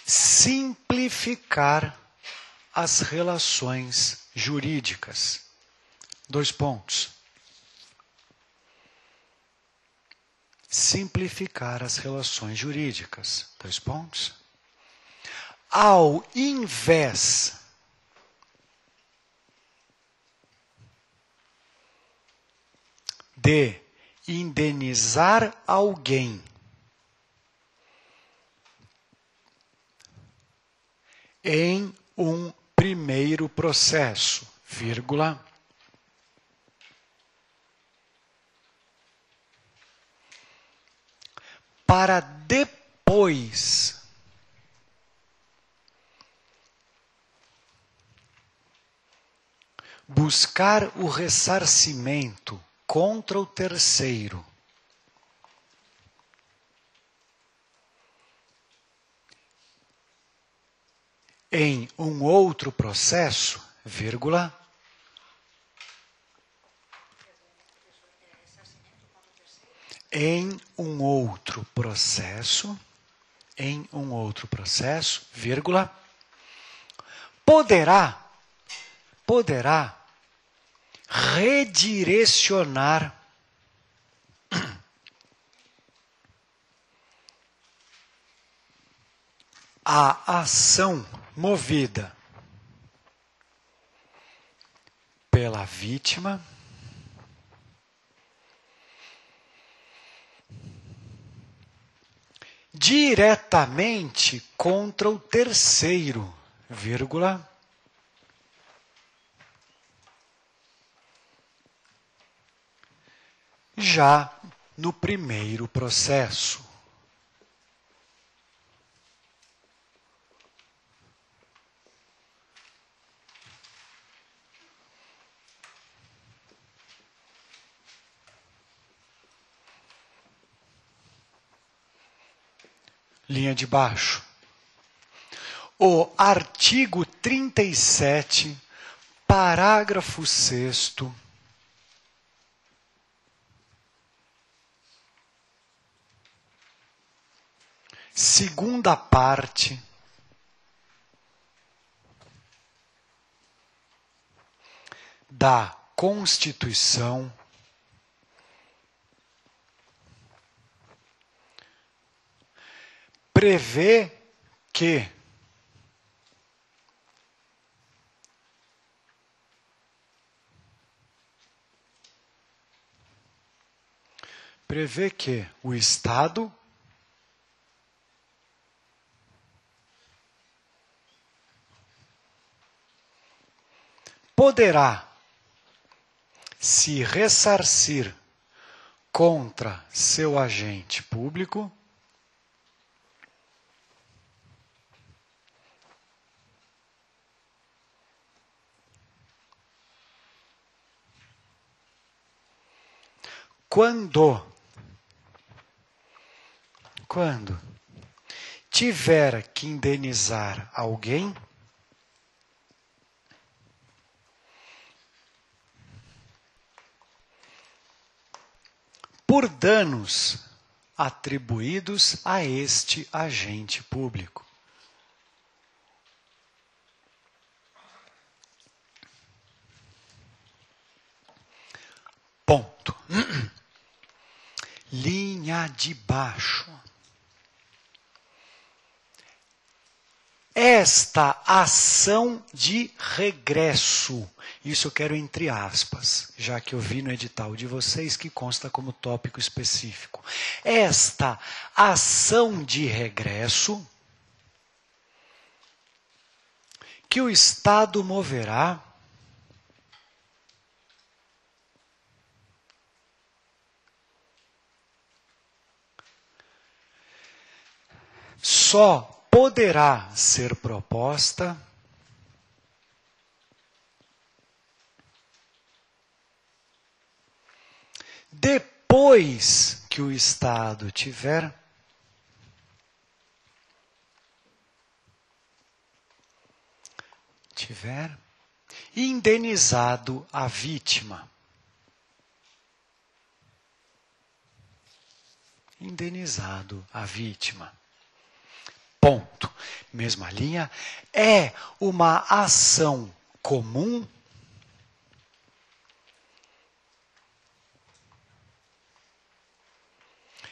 simplificar as relações jurídicas. 2 pontos. Simplificar as relações jurídicas. 2 pontos. Ao invés de indenizar alguém em um primeiro processo, vírgula, para depois buscar o ressarcimento contra o terceiro em um outro processo, vírgula, em um outro processo, vírgula, poderá redirecionar a ação movida pela vítima diretamente contra o terceiro, vírgula, já no primeiro processo. Linha de baixo. O artigo 37, parágrafo 6º, segunda parte, da Constituição prevê que o Estado poderá se ressarcir contra seu agente público quando tiver que indenizar alguém por danos atribuídos a este agente público. Ponto. Linha de baixo. Esta ação de regresso, isso eu quero entre aspas, já que eu vi no edital de vocês que consta como tópico específico. Esta ação de regresso que o Estado moverá só poderá ser proposta depois que o Estado tiver indenizado a vítima. Indenizado a vítima. Ponto. Mesma linha. É uma ação comum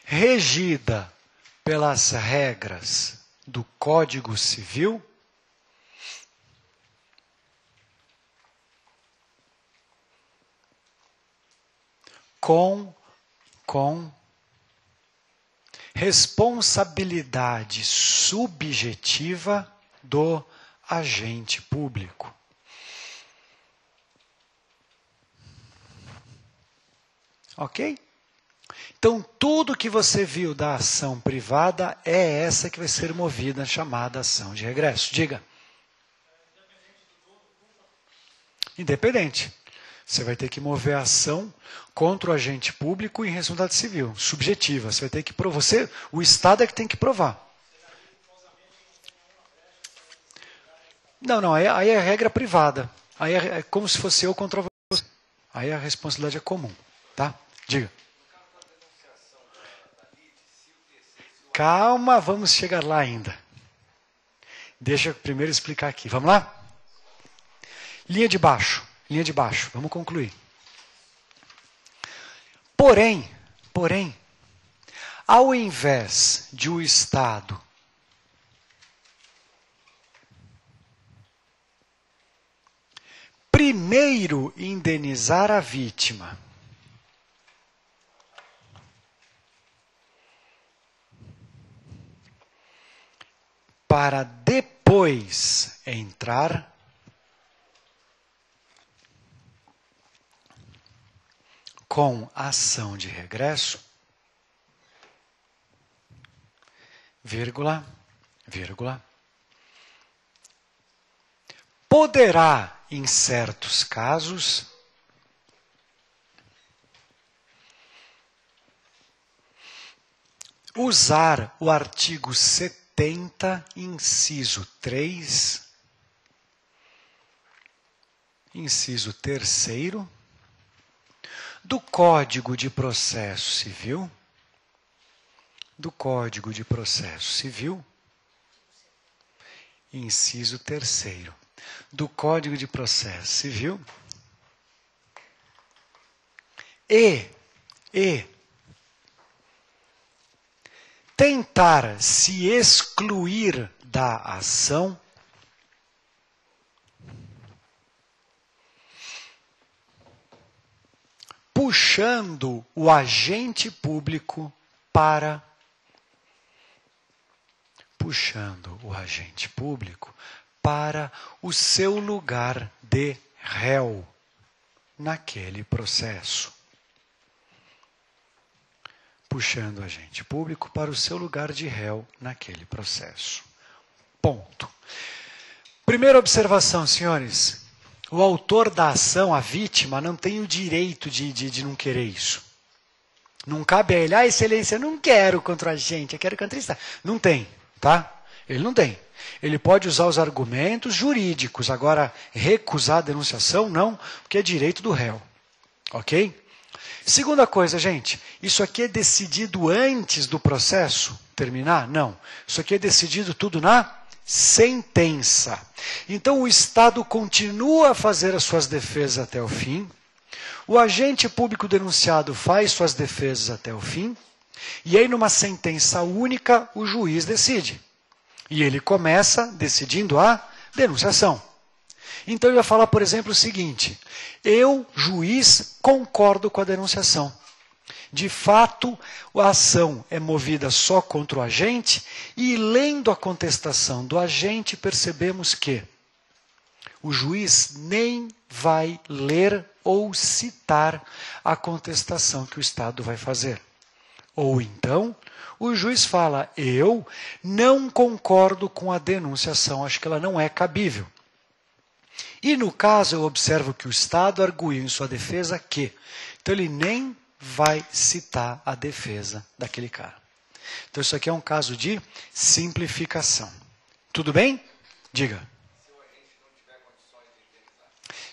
regida pelas regras do Código Civil com responsabilidade subjetiva do agente público. Ok? Então, tudo que você viu da ação privada é essa que vai ser movida, chamada ação de regresso. Diga. Independente. Você vai ter que mover a ação contra o agente público em responsabilidade civil, subjetiva. Você vai ter que provar. O Estado é que tem que provar. Não, aí é regra privada. Aí é como se fosse eu contra você. Aí a responsabilidade é comum. Tá? Diga. Calma, vamos chegar lá ainda. Deixa eu primeiro explicar aqui. Vamos lá? Linha de baixo, vamos concluir. Porém, ao invés de o Estado primeiro indenizar a vítima, para depois entrar com ação de regresso, vírgula, poderá, em certos casos, usar o artigo 70, inciso 3, inciso 3º, do Código de Processo Civil, inciso 3º, do Código de Processo Civil, e tentar se excluir da ação puxando o agente público para o seu lugar de réu naquele processo. Puxando o agente público para o seu lugar de réu naquele processo. Ponto. Primeira observação, senhores. O autor da ação, a vítima, não tem o direito de não querer isso. Não cabe a ele, excelência, eu não quero contra o agente, eu quero contra o Estado. Não tem, tá? Ele não tem. Ele pode usar os argumentos jurídicos, agora recusar a denunciação, não, porque é direito do réu. Ok? Segunda coisa, gente, isso aqui é decidido antes do processo terminar? Não. Isso aqui é decidido tudo na sentença. Então o Estado continua a fazer as suas defesas até o fim, o agente público denunciado faz suas defesas até o fim, e aí numa sentença única o juiz decide. E ele começa decidindo a denunciação. Então ele vai falar, por exemplo, o seguinte: eu, juiz, concordo com a denunciação. De fato, a ação é movida só contra o agente e, lendo a contestação do agente, percebemos que o juiz nem vai ler ou citar a contestação que o Estado vai fazer. Ou então, o juiz fala, eu não concordo com a denunciação, acho que ela não é cabível. E no caso, eu observo que o Estado arguiu em sua defesa que, então ele nem vai citar a defesa daquele cara. Então isso aqui é um caso de simplificação. Tudo bem? Diga.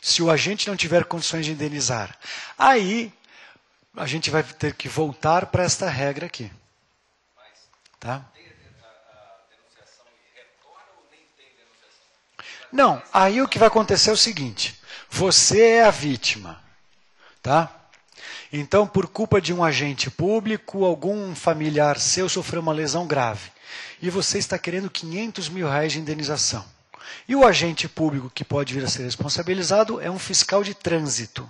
Se o agente não tiver condições de indenizar, aí a gente vai ter que voltar para esta regra aqui. Tá? Não, aí o que vai acontecer é o seguinte, você é a vítima, tá? Então, por culpa de um agente público, algum familiar seu sofreu uma lesão grave, e você está querendo R$500 mil de indenização. E o agente público que pode vir a ser responsabilizado é um fiscal de trânsito.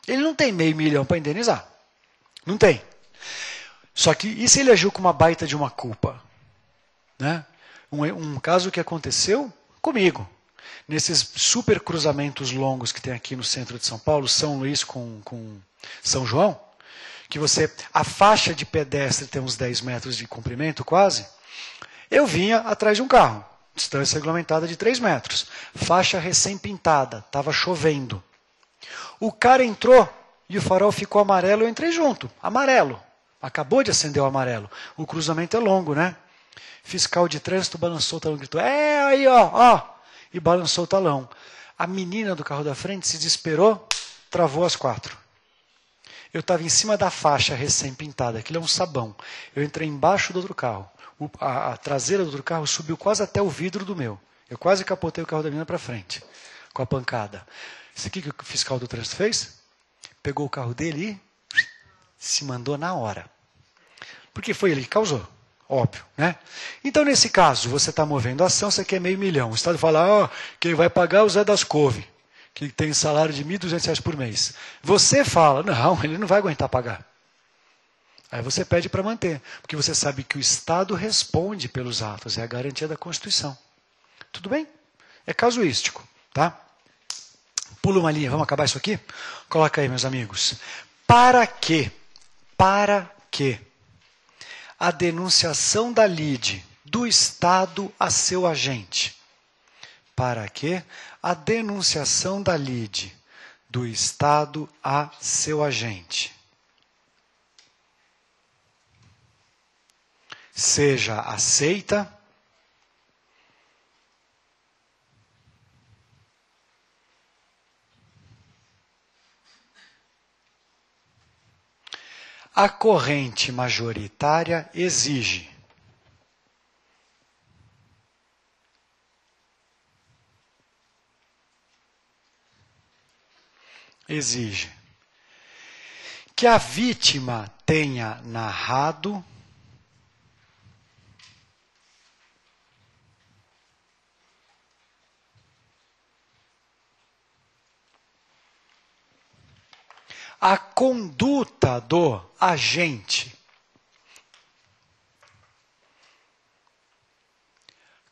Ele não tem R$500 mil para indenizar. Não tem. Só que, e se ele agiu com uma baita de uma culpa? Né? Um caso que aconteceu comigo. Nesses super cruzamentos longos que tem aqui no centro de São Paulo, São Luís com São João, que a faixa de pedestre tem uns 10 metros de comprimento quase, eu vinha atrás de um carro. distância regulamentada de 3 metros. Faixa recém-pintada, estava chovendo. O cara entrou e o farol ficou amarelo, eu entrei junto. Amarelo. Acabou de acender o amarelo. O cruzamento é longo, né? Fiscal de trânsito balançou o talão e gritou, aí, ó. E balançou o talão. A menina do carro da frente se desesperou, travou as 4. Eu estava em cima da faixa recém-pintada, aquilo é um sabão. Eu entrei embaixo do outro carro. A traseira do outro carro subiu quase até o vidro do meu. Eu quase capotei o carro da menina para frente, com a pancada. Isso aqui que o fiscal do trânsito fez? Pegou o carro dele e se mandou na hora. Porque foi ele que causou, óbvio, né? Então, nesse caso, você está movendo a ação, você quer R$500 mil. O Estado fala, quem vai pagar é o Zé das Couve, que tem salário de R$ 1.200 por mês. Você fala, não, ele não vai aguentar pagar. Aí você pede para manter, porque você sabe que o Estado responde pelos atos, é a garantia da Constituição. Tudo bem? É casuístico, tá? Pula uma linha, vamos acabar isso aqui? Coloca aí, meus amigos. Para que a denunciação da lide do Estado a seu agente? Para que a denunciação da lide do Estado a seu agente seja aceita, a corrente majoritária exige que a vítima tenha narrado a conduta do agente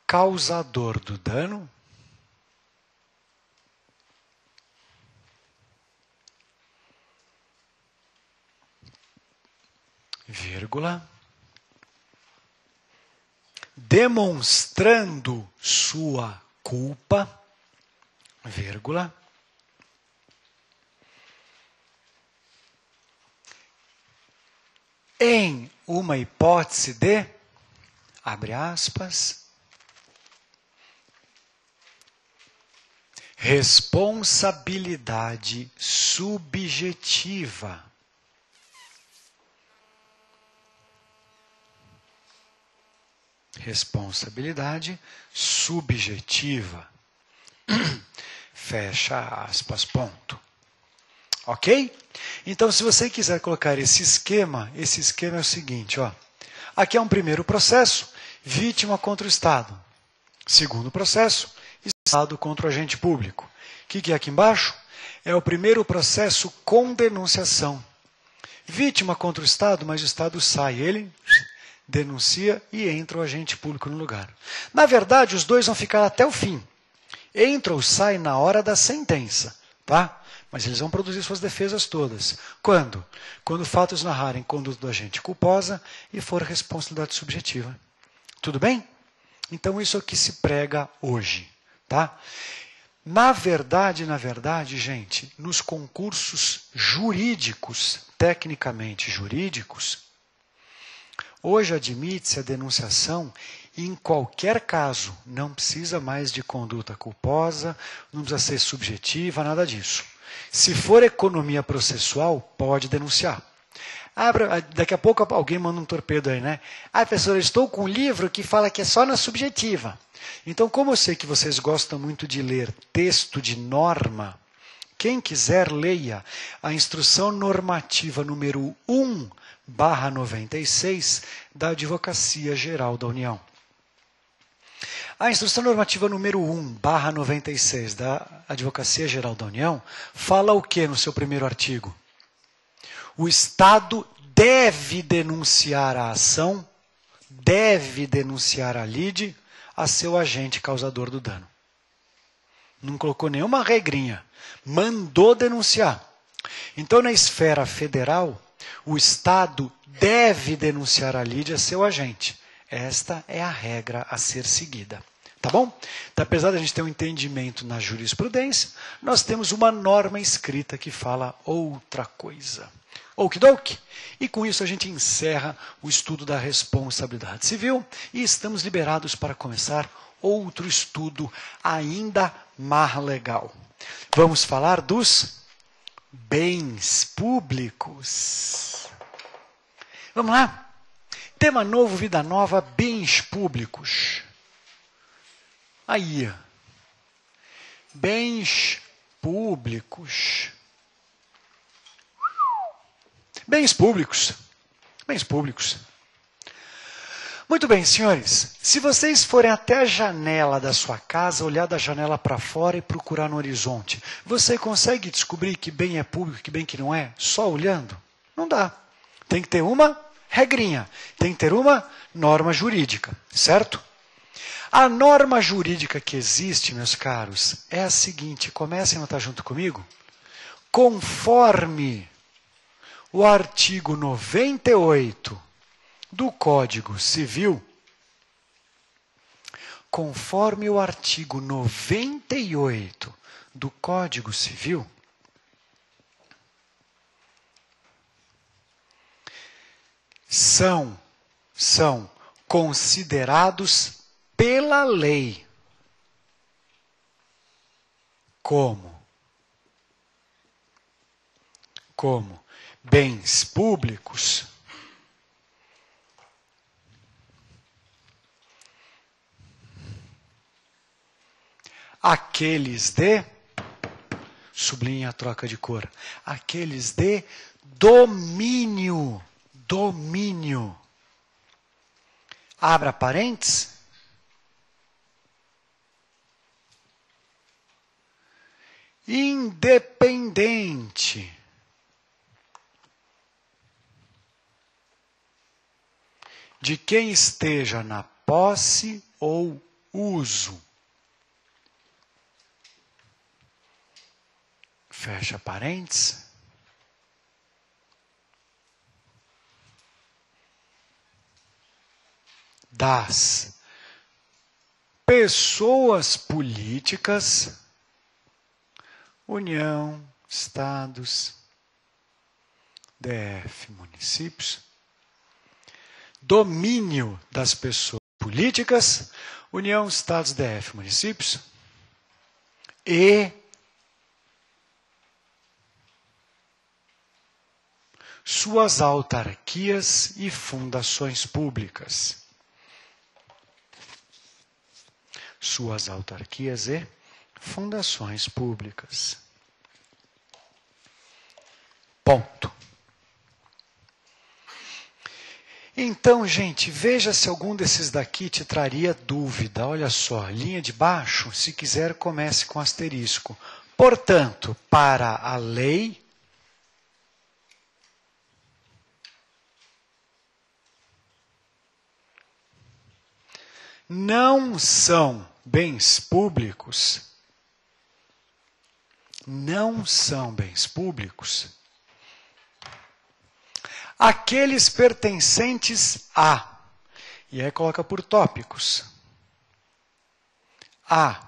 causador do dano, vírgula, demonstrando sua culpa, vírgula, em uma hipótese de, abre aspas, responsabilidade subjetiva. Responsabilidade subjetiva. Fecha aspas, ponto. Ok? Então, se você quiser colocar esse esquema é o seguinte, ó. Aqui é um primeiro processo, vítima contra o Estado. Segundo processo, Estado contra o agente público. O que é aqui embaixo? É o primeiro processo com denunciação. Vítima contra o Estado, mas o Estado sai. Ele denuncia e entra o agente público no lugar. Na verdade, os dois vão ficar até o fim. Entra ou sai na hora da sentença, tá? Mas eles vão produzir suas defesas todas. Quando? Quando fatos narrarem conduta do agente culposa e for responsabilidade subjetiva. Tudo bem? Então isso é o que se prega hoje, tá? Na verdade, gente, nos concursos jurídicos, tecnicamente jurídicos, hoje admite-se a denunciação em qualquer caso. Não precisa mais de conduta culposa, não precisa ser subjetiva, nada disso. Se for economia processual, pode denunciar. Daqui a pouco alguém manda um torpedo aí, né? Professor, eu estou com um livro que fala que é só na subjetiva. Então, como eu sei que vocês gostam muito de ler texto de norma, quem quiser leia a instrução normativa número 1/96 da Advocacia Geral da União. A instrução normativa número 1/96 da Advocacia Geral da União fala o que no seu primeiro artigo? O Estado deve denunciar a ação, deve denunciar a lide a seu agente causador do dano. Não colocou nenhuma regrinha, mandou denunciar. Então, na esfera federal, o Estado deve denunciar a lide a seu agente. Esta é a regra a ser seguida. Tá bom? Então, apesar de a gente ter um entendimento na jurisprudência, nós temos uma norma escrita que fala outra coisa. Okidoki? E com isso a gente encerra o estudo da responsabilidade civil e estamos liberados para começar outro estudo ainda mais legal. Vamos falar dos bens públicos. Vamos lá? Tema novo, vida nova, bens públicos. Aí, bens públicos. Bens públicos. Bens públicos. Muito bem, senhores. Se vocês forem até a janela da sua casa, olhar da janela para fora e procurar no horizonte, você consegue descobrir que bem é público e que bem que não é? Só olhando? Não dá. Tem que ter uma regrinha. Tem que ter uma norma jurídica, certo? A norma jurídica que existe, meus caros, é a seguinte. Comecem a notar junto comigo. Conforme o artigo 98 do Código Civil, conforme o artigo 98 do Código Civil, são considerados pela lei como bens públicos aqueles de, sublinha a troca de cor, aqueles de domínio, abra parênteses, independente de quem esteja na posse ou uso. Fecha parênteses. Das pessoas políticas, União, Estados, DF, municípios, domínio das pessoas políticas, União, Estados, DF, municípios, e suas autarquias e fundações públicas. Suas autarquias e fundações públicas. Ponto. Então, gente, veja se algum desses daqui te traria dúvida. Olha só, linha de baixo, se quiser, comece com asterisco. Portanto, para a lei, não são bens públicos, aqueles pertencentes a, e aí coloca por tópicos, a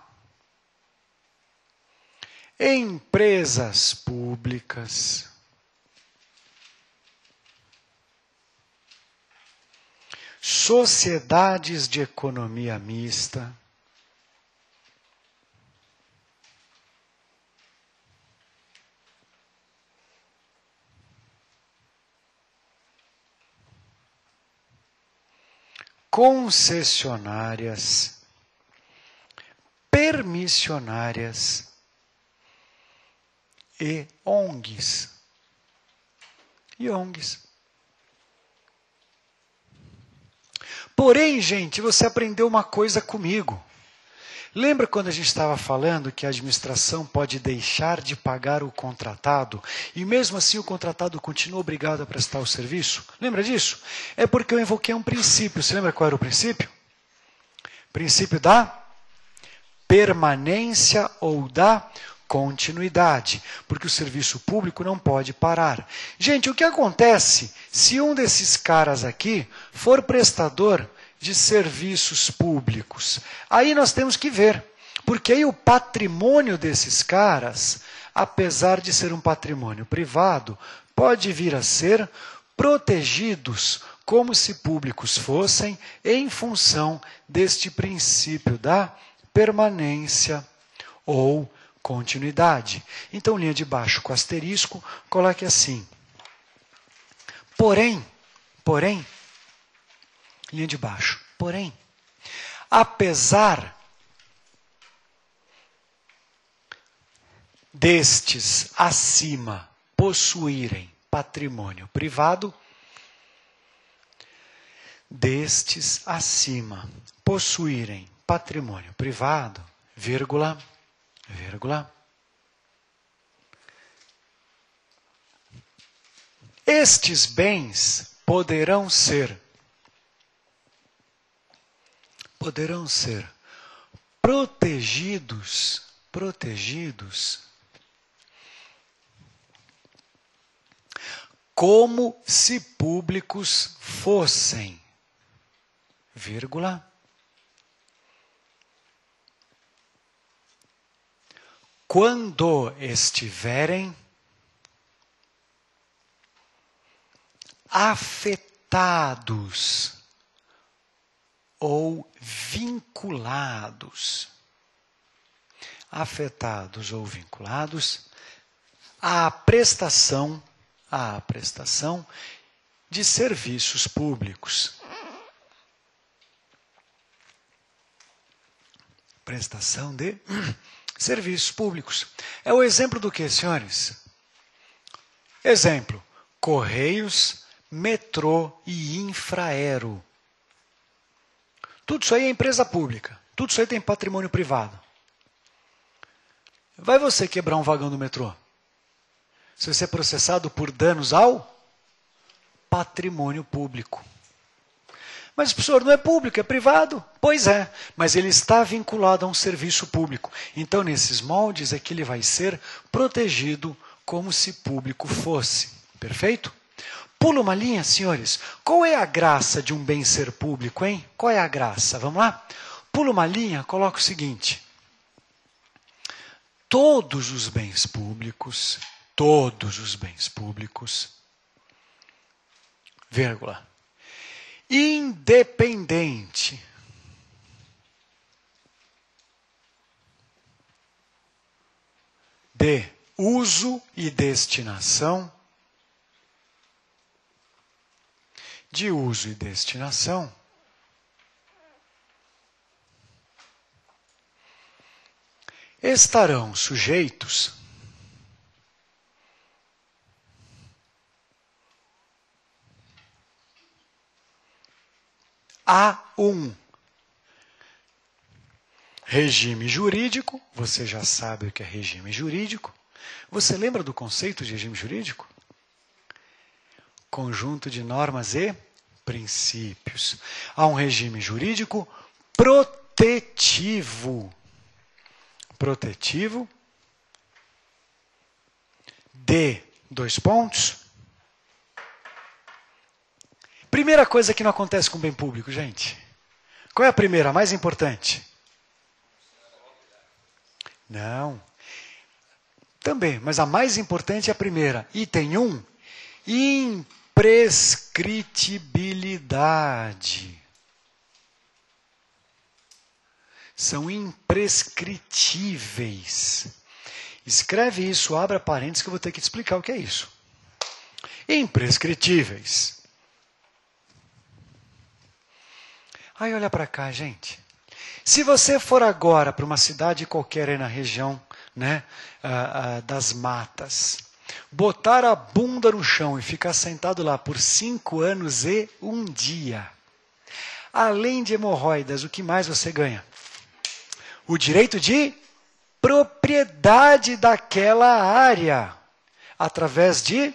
empresas públicas, sociedades de economia mista, concessionárias, permissionárias e ONGs. Porém, gente, você aprendeu uma coisa comigo. Lembra quando a gente estava falando que a administração pode deixar de pagar o contratado e mesmo assim o contratado continua obrigado a prestar o serviço? Lembra disso? É porque eu invoquei um princípio. Você lembra qual era o princípio? Princípio da permanência ou da continuidade, porque o serviço público não pode parar. Gente, o que acontece se um desses caras aqui for prestador de serviços públicos. Aí nós temos que ver, porque aí o patrimônio desses caras, apesar de ser um patrimônio privado, pode vir a ser protegidos como se públicos fossem, em função deste princípio da permanência ou continuidade. Então, linha de baixo com asterisco, coloque assim. Porém, linha de baixo, porém, apesar destes acima possuírem patrimônio privado, destes acima possuírem patrimônio privado, vírgula, vírgula, estes bens poderão ser protegidos como se públicos fossem, vírgula, quando estiverem afetados ou vinculados, à prestação de serviços públicos. Prestação de serviços públicos. É o exemplo do que, senhores? Exemplo, Correios, metrô e infraero. Tudo isso aí é empresa pública. Tudo isso aí tem patrimônio privado. Vai você quebrar um vagão do metrô? Você vai ser processado por danos ao patrimônio público. Mas, professor, não é público, é privado? Pois é, mas ele está vinculado a um serviço público. Então, nesses moldes é que ele vai ser protegido como se público fosse. Perfeito? Pula uma linha, senhores. Qual é a graça de um bem ser público, hein? Qual é a graça? Vamos lá? Pula uma linha, coloca o seguinte. Todos os bens públicos, vírgula, independente de uso e destinação, estarão sujeitos a um regime jurídico. Você já sabe o que é regime jurídico. Você lembra do conceito de regime jurídico? Conjunto de normas e princípios. Há um regime jurídico protetivo. De, dois pontos. Primeira coisa que não acontece com bem público, gente. Qual é a primeira, a mais importante? Não. Também, mas a mais importante é a primeira. Item 1. Imprescritibilidade. São imprescritíveis. Escreve isso, abra parênteses que eu vou ter que te explicar o que é isso. Imprescritíveis. Aí olha para cá, gente. Se você for agora para uma cidade qualquer aí na região, né, das matas, botar a bunda no chão e ficar sentado lá por 5 anos e 1 dia, além de hemorroidas, o que mais você ganha? O direito de propriedade daquela área, através de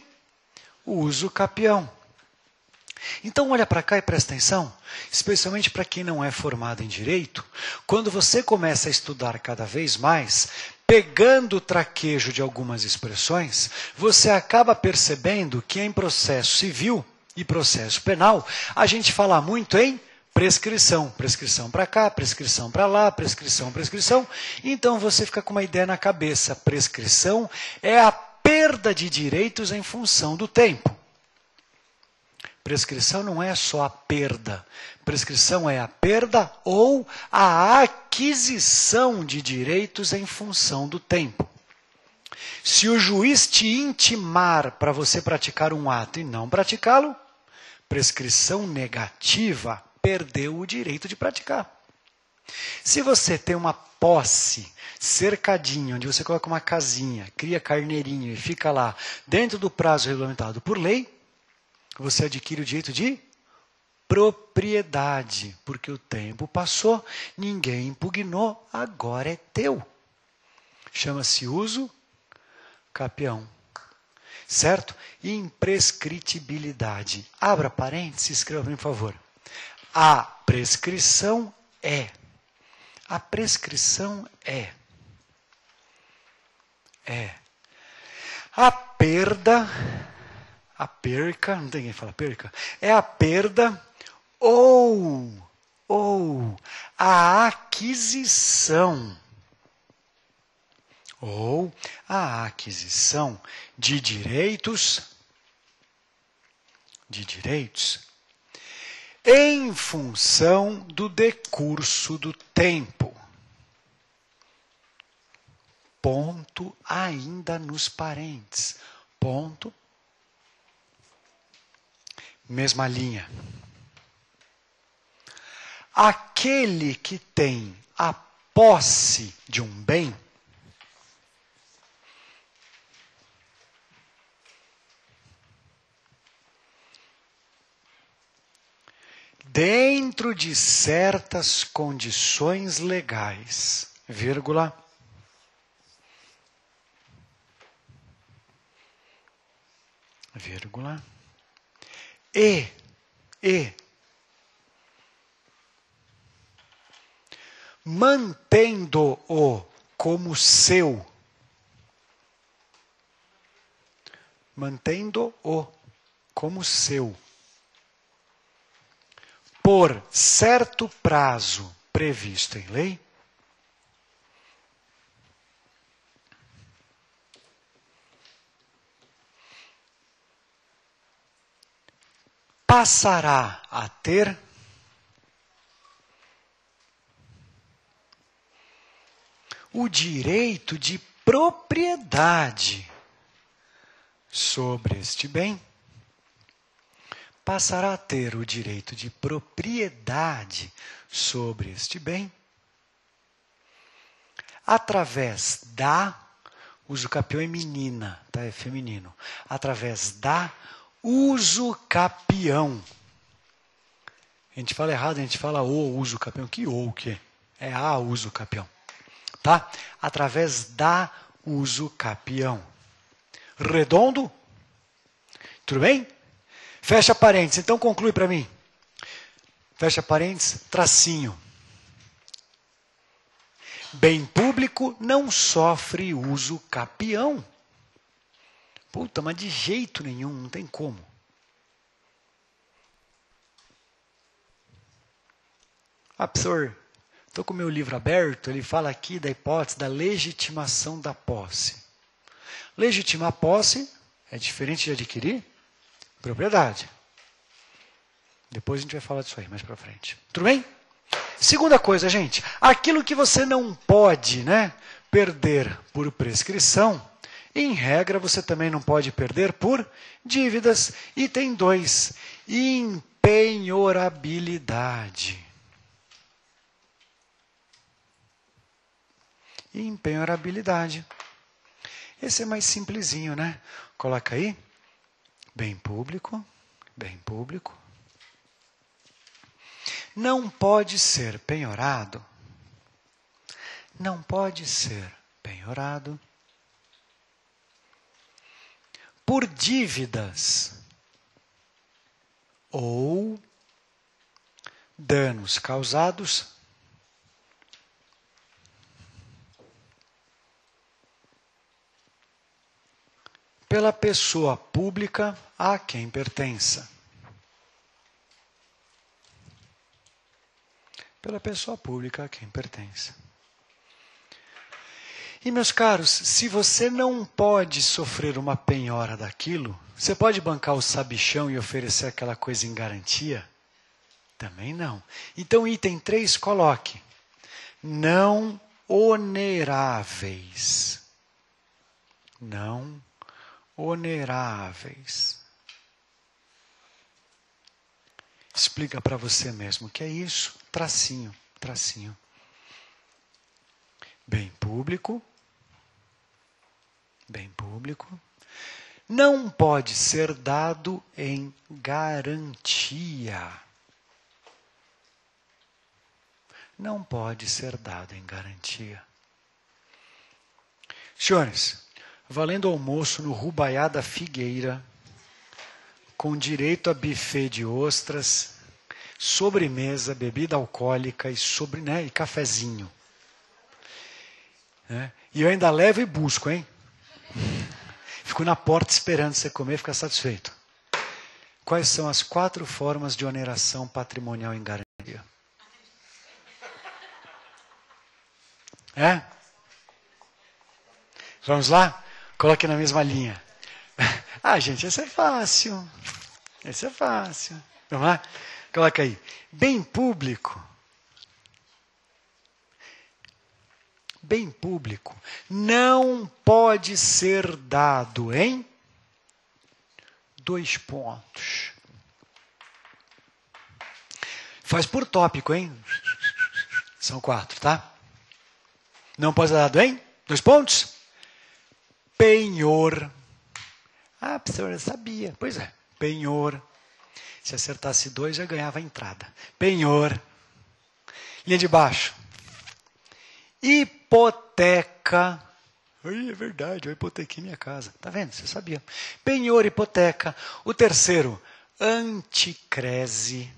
uso capião. Então olha para cá e presta atenção, especialmente para quem não é formado em direito, quando você começa a estudar cada vez mais, pegando o traquejo de algumas expressões, você acaba percebendo que em processo civil e processo penal, a gente fala muito em prescrição. Prescrição para cá, prescrição para lá, prescrição, prescrição. Então você fica com uma ideia na cabeça. Prescrição é a perda de direitos em função do tempo. Prescrição não é só a perda. Prescrição é a perda ou a aquisição de direitos em função do tempo. Se o juiz te intimar para você praticar um ato e não praticá-lo, prescrição negativa, perdeu o direito de praticar. Se você tem uma posse, cercadinho, onde você coloca uma casinha, cria carneirinho e fica lá dentro do prazo regulamentado por lei, você adquire o direito de propriedade, porque o tempo passou, ninguém impugnou, agora é teu. Chama-se uso capião. Certo? Imprescritibilidade. Abra parênteses, escreva para mim, por favor. A prescrição é. A prescrição é. A perda, a perca, não tem quem fala perca, é a perda ou a aquisição. Ou a aquisição de direitos em função do decurso do tempo. Ponto ainda nos parênteses. Ponto. Mesma linha. Aquele que tem a posse de um bem, dentro de certas condições legais, vírgula, e mantendo-o como seu, por certo prazo previsto em lei, passará a ter o direito de propriedade sobre este bem, passará a ter o direito de propriedade sobre este bem, através da, uso capião é menina, tá? É feminino, através da uso capião. A gente fala errado, a gente fala o uso capião. Que o quê? É a uso capião. Tá? Através da uso capião. Redondo? Tudo bem? Fecha parênteses. Então conclui para mim. Fecha parênteses, tracinho. Bem público não sofre uso capião. Puta, mas de jeito nenhum, não tem como. Professor, estou com o meu livro aberto, ele fala aqui da hipótese da legitimação da posse. Legitimar a posse é diferente de adquirir propriedade. Depois a gente vai falar disso aí mais para frente. Tudo bem? Segunda coisa, gente. Aquilo que você não pode, perder por prescrição, em regra, você também não pode perder por dívidas. Item 2, impenhorabilidade. Impenhorabilidade. Esse é mais simplesinho, Coloca aí. Bem público. Não pode ser penhorado. Por dívidas ou danos causados pela pessoa pública a quem pertença. pela pessoa pública a quem pertence. E, meus caros, se você não pode sofrer uma penhora daquilo, você pode bancar o sabichão e oferecer aquela coisa em garantia? Também não. Então, item 3, coloque. Não oneráveis. Não oneráveis. Explica para você mesmo o que é isso. Tracinho, tracinho. Bem público. Bem público. Não pode ser dado em garantia. Não pode ser dado em garantia. Senhores, valendo almoço no Rubaiá da Figueira, com direito a buffet de ostras, sobremesa, bebida alcoólica e cafezinho. E eu ainda levo e busco, hein? Fico na porta esperando você comer e ficar satisfeito. Quais são as 4 formas de oneração patrimonial em garantia? Vamos lá? Coloque na mesma linha. Gente, esse é fácil. Esse é fácil. Vamos lá? Coloca aí. Bem público. Bem público não pode ser dado em 2 pontos. Faz por tópico, hein? São 4, tá? Não pode ser dado em 2 pontos. Penhor. Professor, eu sabia. Pois é, penhor. Se acertasse 2, já ganhava a entrada. Penhor. Linha de baixo. Hipoteca. É verdade, eu hipotequei minha casa. Tá vendo? Você sabia. Penhor, hipoteca. O terceiro, anticrese.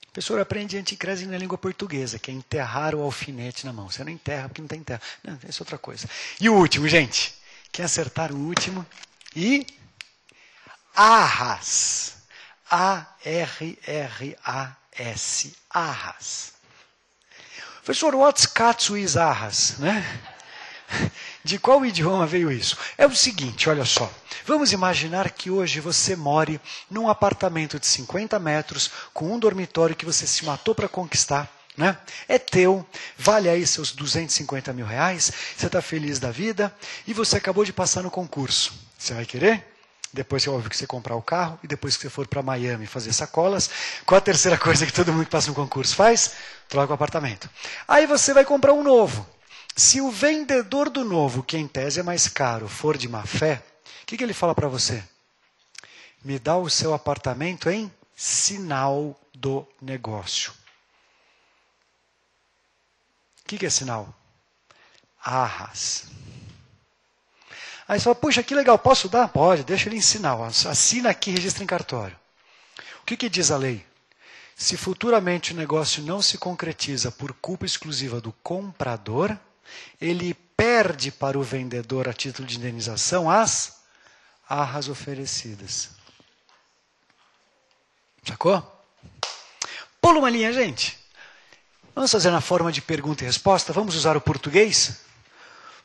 O professor aprende anticrese na língua portuguesa, que é enterrar o alfinete na mão. Você não enterra porque não tem terra. Não, essa é outra coisa. E o último, gente. Quem acertar o último? Arras. A-R-R-A-S. Arras. Professor, what's katsu is arras? Né? De qual idioma veio isso? É o seguinte, olha só. Vamos imaginar que hoje você more num apartamento de 50 metros, com um dormitório que você se matou para conquistar. Né? É teu, vale aí seus 250 mil reais, você está feliz da vida e você acabou de passar no concurso. Você vai querer? Depois é óbvio que você comprar o carro e depois que você for para Miami fazer sacolas, qual a terceira coisa que todo mundo que passa no concurso faz? Troca o apartamento. Aí você vai comprar um novo. Se o vendedor do novo, que em tese é mais caro, for de má fé, o que ele fala para você? Me dá o seu apartamento em sinal do negócio. O que é sinal? Arras. Aí você fala, puxa, que legal, posso dar? Pode, deixa ele em sinal. Assina aqui, registra em cartório. O que diz a lei? Se futuramente o negócio não se concretiza por culpa exclusiva do comprador, ele perde para o vendedor a título de indenização as arras oferecidas. Sacou? Pula uma linha, gente. Vamos fazer na forma de pergunta e resposta? Vamos usar o português?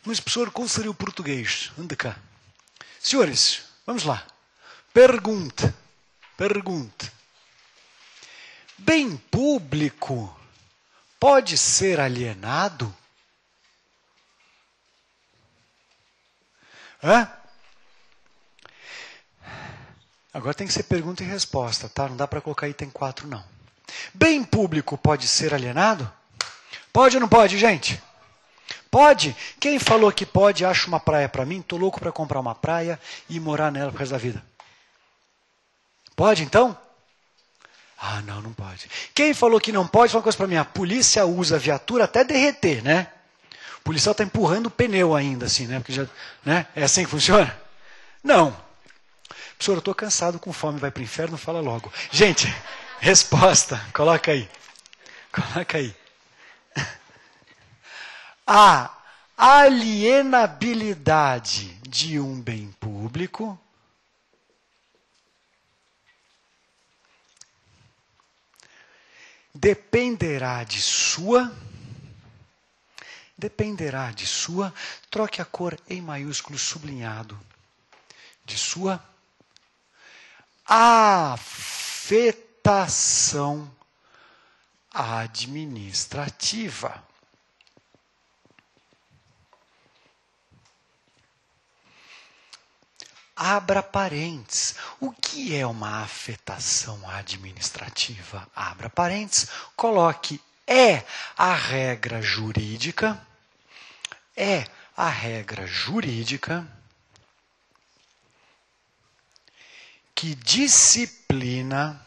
Mas, professor, qual seria o português? Anda cá. Senhores, vamos lá. Pergunta. Bem público pode ser alienado? Agora tem que ser pergunta e resposta, tá? Não dá para colocar item 4, não. Bem público pode ser alienado? Pode ou não pode, gente? Pode? Quem falou que pode, acha uma praia para mim? Estou louco para comprar uma praia e morar nela pro resto da vida. Pode, então? Não pode. Quem falou que não pode, fala uma coisa para mim. A polícia usa a viatura até derreter, né? O policial está empurrando o pneu ainda, assim, né? Porque já, né? É assim que funciona? Não. Professor, eu estou cansado, com fome, vai para o inferno, fala logo. Gente, resposta, coloca aí. A alienabilidade de um bem público dependerá de sua, troque a cor em maiúsculo sublinhado, de sua afetação administrativa. Abra parênteses. O que é uma afetação administrativa? Abra parênteses, coloque a regra jurídica, que disciplina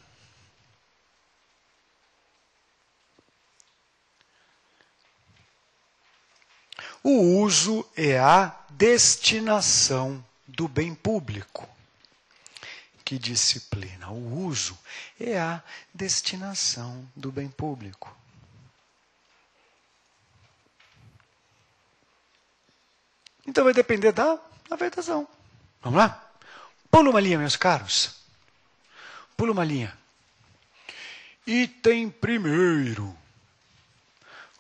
o uso e a destinação do bem público. Que disciplina o uso e a destinação do bem público. Então vai depender da afetação. Vamos lá? Pula uma linha, meus caros. Pula uma linha. Item primeiro.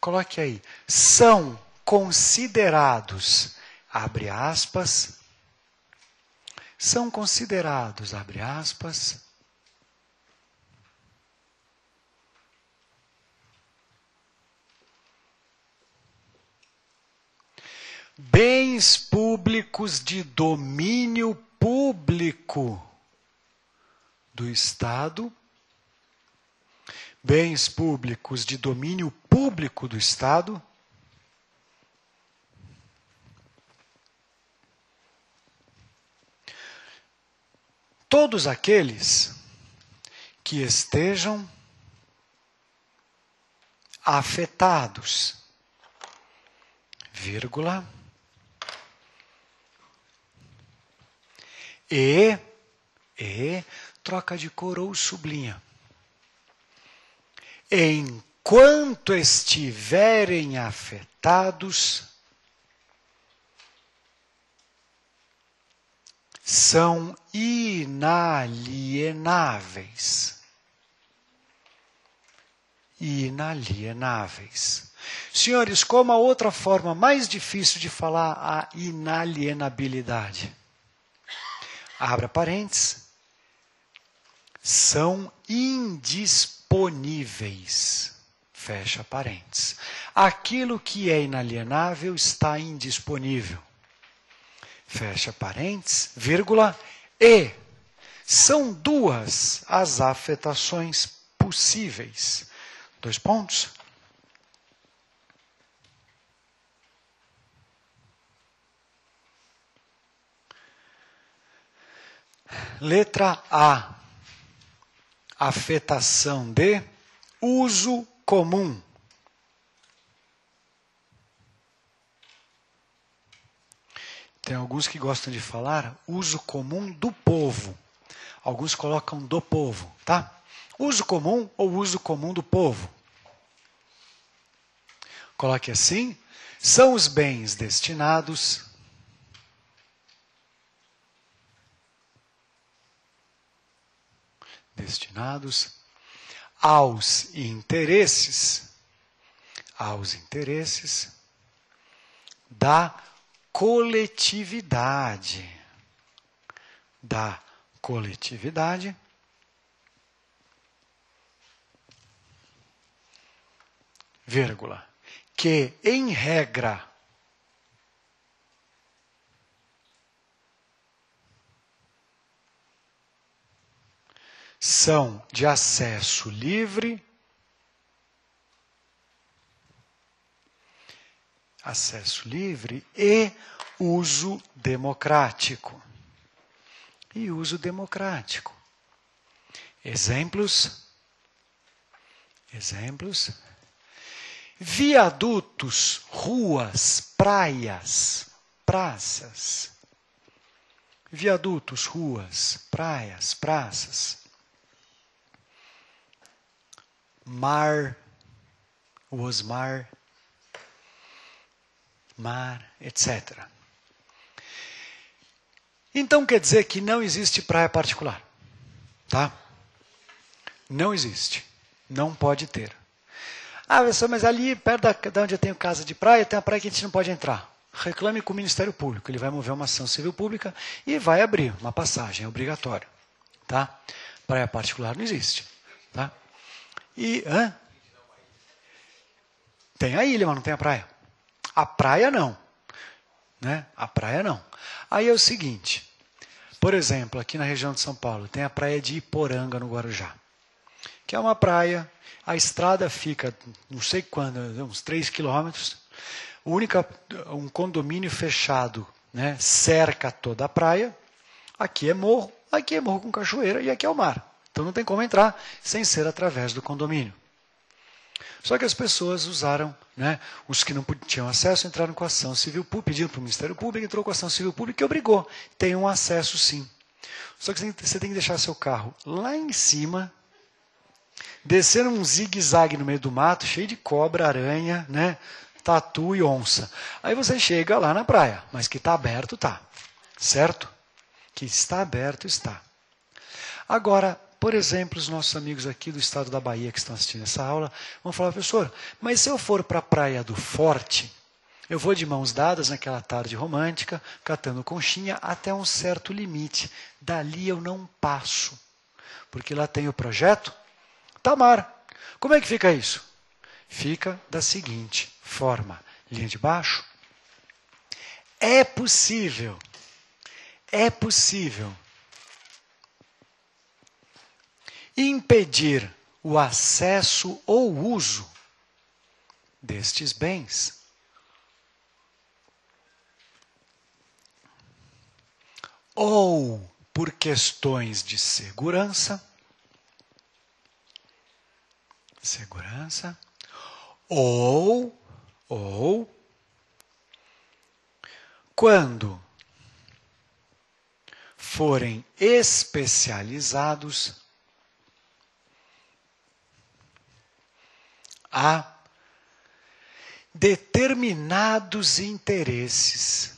Coloque aí. São considerados, abre aspas, são considerados, abre aspas, bens públicos de domínio público do Estado, bens públicos de domínio público do Estado, todos aqueles que estejam afetados, vírgula, e troca de cor ou sublinha. Enquanto estiverem afetados, são inalienáveis. Inalienáveis. Senhores, como a outra forma mais difícil de falar a inalienabilidade? Abra parênteses. São indisponíveis. Fecha parênteses. Aquilo que é inalienável está indisponível. Fecha parênteses, vírgula, e são duas as afetações possíveis. Dois pontos. Letra A. Afetação de uso comum. Tem alguns que gostam de falar uso comum do povo. Alguns colocam do povo, tá? Uso comum ou uso comum do povo. Coloque assim. São os bens destinados aos interesses da coletividade, vírgula, que em regra são de acesso livre, e uso democrático. Exemplos. Viadutos, ruas, praias, praças. Viadutos, ruas, praias, praças. Mar, etc. Então quer dizer que não existe praia particular, tá? Não existe. Não pode ter. Ah, pessoal, mas ali, perto da onde eu tenho casa de praia, tem uma praia que a gente não pode entrar. Reclame com o Ministério Público. Ele vai mover uma ação civil pública e vai abrir uma passagem, é obrigatório. Tá? Praia particular não existe. Tá? E, tem a ilha, mas não tem a praia. A praia não. Né? A praia não. Aí é o seguinte, por exemplo, aqui na região de São Paulo, tem a praia de Iporanga, no Guarujá, que é uma praia, a estrada fica, não sei quando, uns 3 quilômetros, um condomínio fechado, né, cerca toda a praia, aqui é morro com cachoeira e aqui é o mar. Então não tem como entrar sem ser através do condomínio. Só que as pessoas usaram, né, os que não tinham acesso entraram com ação civil pública, pediram para o Ministério Público, entrou com ação civil pública e obrigou. Tem um acesso sim. Só que você tem que deixar seu carro lá em cima, descer um zigue-zague no meio do mato, cheio de cobra, aranha, né, tatu e onça. Aí você chega lá na praia, mas que está aberto, está. Certo? Que está aberto, está. Agora, por exemplo, os nossos amigos aqui do estado da Bahia que estão assistindo essa aula vão falar, professor, mas se eu for para a Praia do Forte, eu vou de mãos dadas naquela tarde romântica, catando conchinha até um certo limite. Dali eu não passo, porque lá tem o projeto Tamar. Como é que fica isso? Fica da seguinte forma, linha de baixo. É possível impedir o acesso ou uso destes bens ou por questões de segurança, ou quando forem especializados a determinados interesses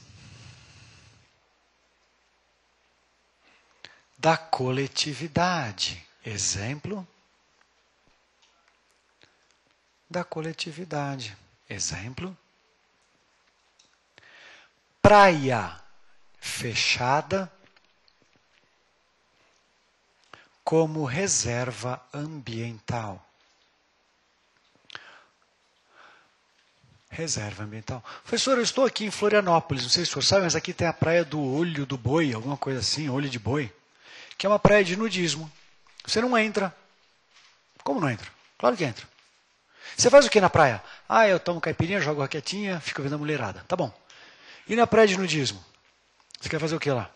da coletividade. Exemplo, da coletividade. Exemplo, praia fechada como reserva ambiental. Reserva ambiental. Professor, eu estou aqui em Florianópolis, não sei se o senhor sabe, mas aqui tem a praia do Olho do Boi, alguma coisa assim, Olho de Boi, que é uma praia de nudismo. Você não entra. Como não entra? Claro que entra. Você faz o que na praia? Ah, eu tomo caipirinha, jogo raquetinha, fico vendo a mulherada. Tá bom. E na praia de nudismo? Você quer fazer o que lá?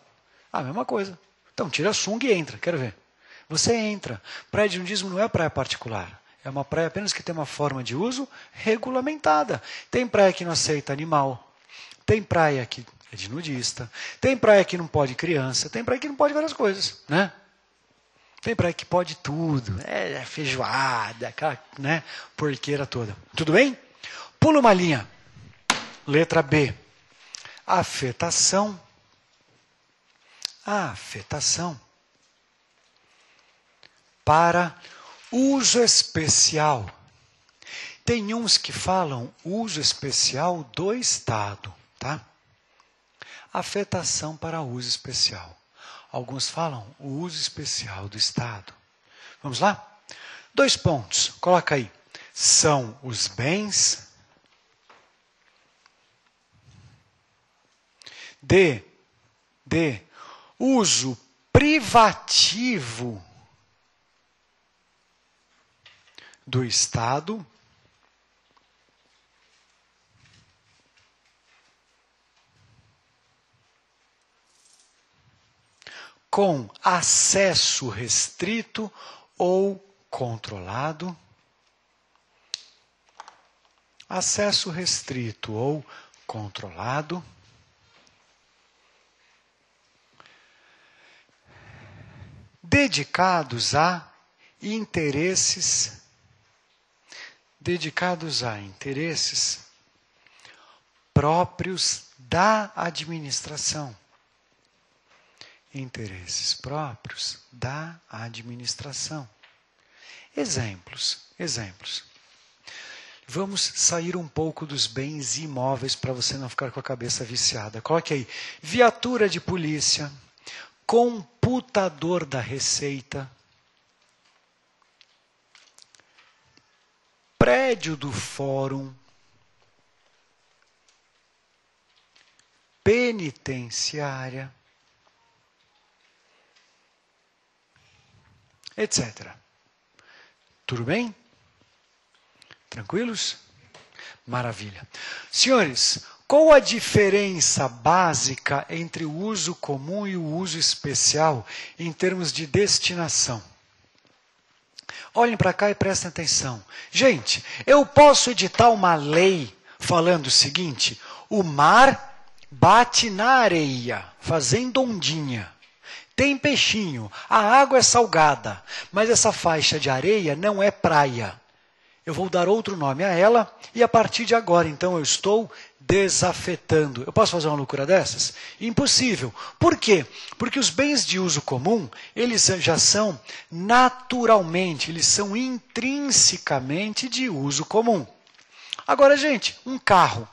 Ah, a mesma coisa. Então, tira a sunga e entra, quero ver. Você entra. Praia de nudismo não é praia particular. É uma praia apenas que tem uma forma de uso regulamentada. Tem praia que não aceita animal. Tem praia que é de nudista. Tem praia que não pode criança. Tem praia que não pode várias coisas, né? Tem praia que pode tudo. É feijoada, aquela, né, porqueira toda. Tudo bem? Pula uma linha. Letra B. Afetação. Afetação. Para uso especial. Tem uns que falam uso especial do Estado, tá? Afetação para uso especial. Alguns falam o uso especial do Estado. Vamos lá? 2 pontos, coloca aí. São os bens de uso privativo do Estado com acesso restrito ou controlado. Acesso restrito ou controlado. Dedicados a interesses próprios da administração. Interesses próprios da administração. Exemplos. Vamos sair um pouco dos bens imóveis para você não ficar com a cabeça viciada. Coloque aí, viatura de polícia, computador da Receita, prédio do fórum, penitenciária, etc. Tudo bem? Tranquilos? Maravilha. Senhores, qual a diferença básica entre o uso comum e o uso especial em termos de destinação? Olhem para cá e prestem atenção. Gente, eu posso editar uma lei falando o seguinte: o mar bate na areia, fazendo ondinha. Tem peixinho, a água é salgada, mas essa faixa de areia não é praia. Eu vou dar outro nome a ela e a partir de agora, então, eu estou desafetando. Eu posso fazer uma loucura dessas? Impossível. Por quê? Porque os bens de uso comum, eles já são naturalmente, eles são intrinsecamente de uso comum. Agora, gente, um carro.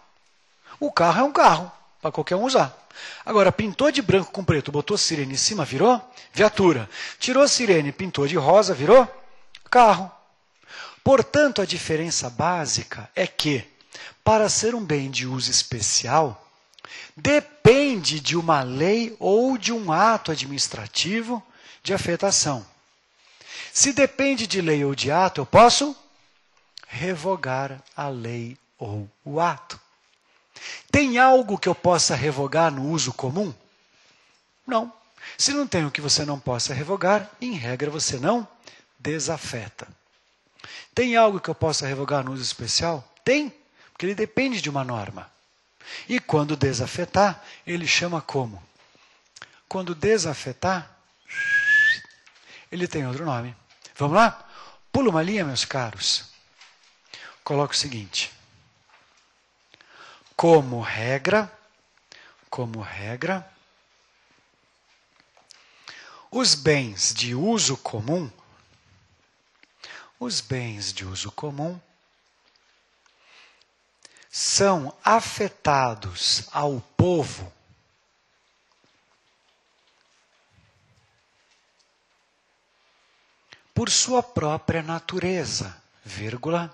O carro é um carro, para qualquer um usar. Agora, pintou de branco com preto, botou sirene em cima, virou viatura. Tirou sirene, pintou de rosa, virou carro. Portanto, a diferença básica é que, para ser um bem de uso especial, depende de uma lei ou de um ato administrativo de afetação. Se depende de lei ou de ato, eu posso revogar a lei ou o ato. Tem algo que eu possa revogar no uso comum? Não. Se não tem o que você não possa revogar, em regra você não desafeta. Tem algo que eu possa revogar no uso especial? Tem, porque ele depende de uma norma. E quando desafetar, ele chama como? Quando desafetar, ele tem outro nome. Vamos lá? Pula uma linha, meus caros. Coloca o seguinte. Como regra, os bens de uso comum, são afetados ao povo por sua própria natureza, vírgula,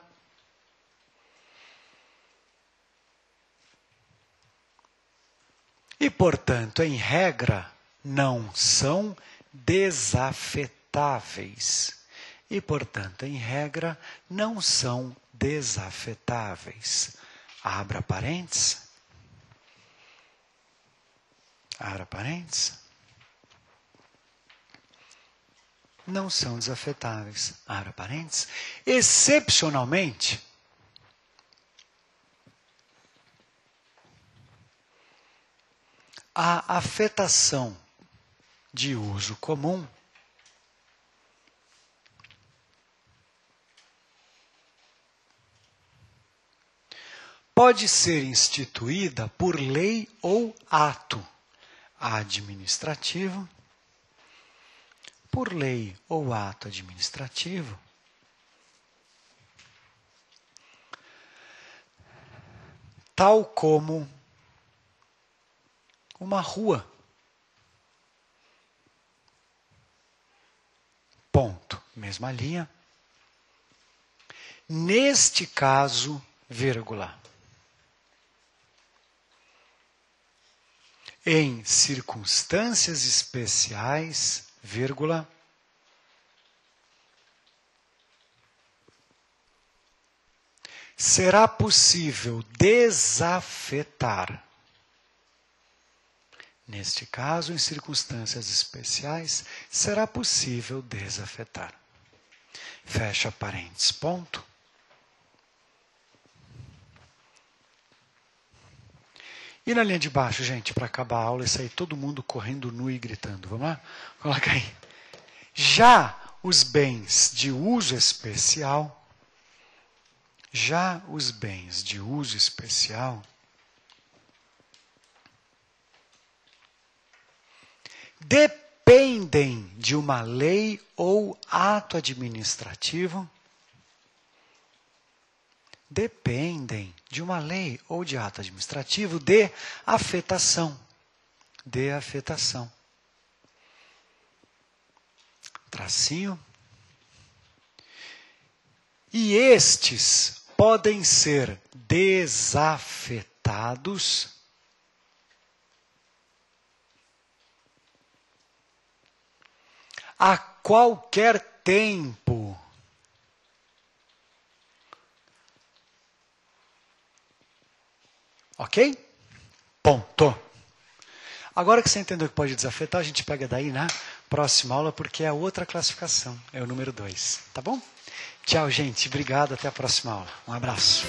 e, portanto, em regra, não são desafetáveis. E, portanto, em regra, não são desafetáveis. Abra parênteses. Abra parênteses. Não são desafetáveis. Abra parênteses. Excepcionalmente, a afetação de uso comum pode ser instituída por lei ou ato administrativo, tal como uma rua. Ponto. Mesma linha. Neste caso, vírgula. Em circunstâncias especiais, vírgula, será possível desafetar. Neste caso, em circunstâncias especiais, será possível desafetar. Fecha parênteses, ponto. E na linha de baixo, gente, para acabar a aula e sair todo mundo correndo nu e gritando. Vamos lá? Coloca aí. Já os bens de uso especial, dependem de uma lei ou ato administrativo. Dependem de uma lei ou de ato administrativo de afetação. De afetação. Tracinho. E estes podem ser desafetados a qualquer tempo. Ok? Ponto. Agora que você entendeu que pode desafetar, a gente pega daí na próxima aula, porque é a outra classificação, é o número 2. Tá bom? Tchau, gente. Obrigado. Até a próxima aula. Um abraço.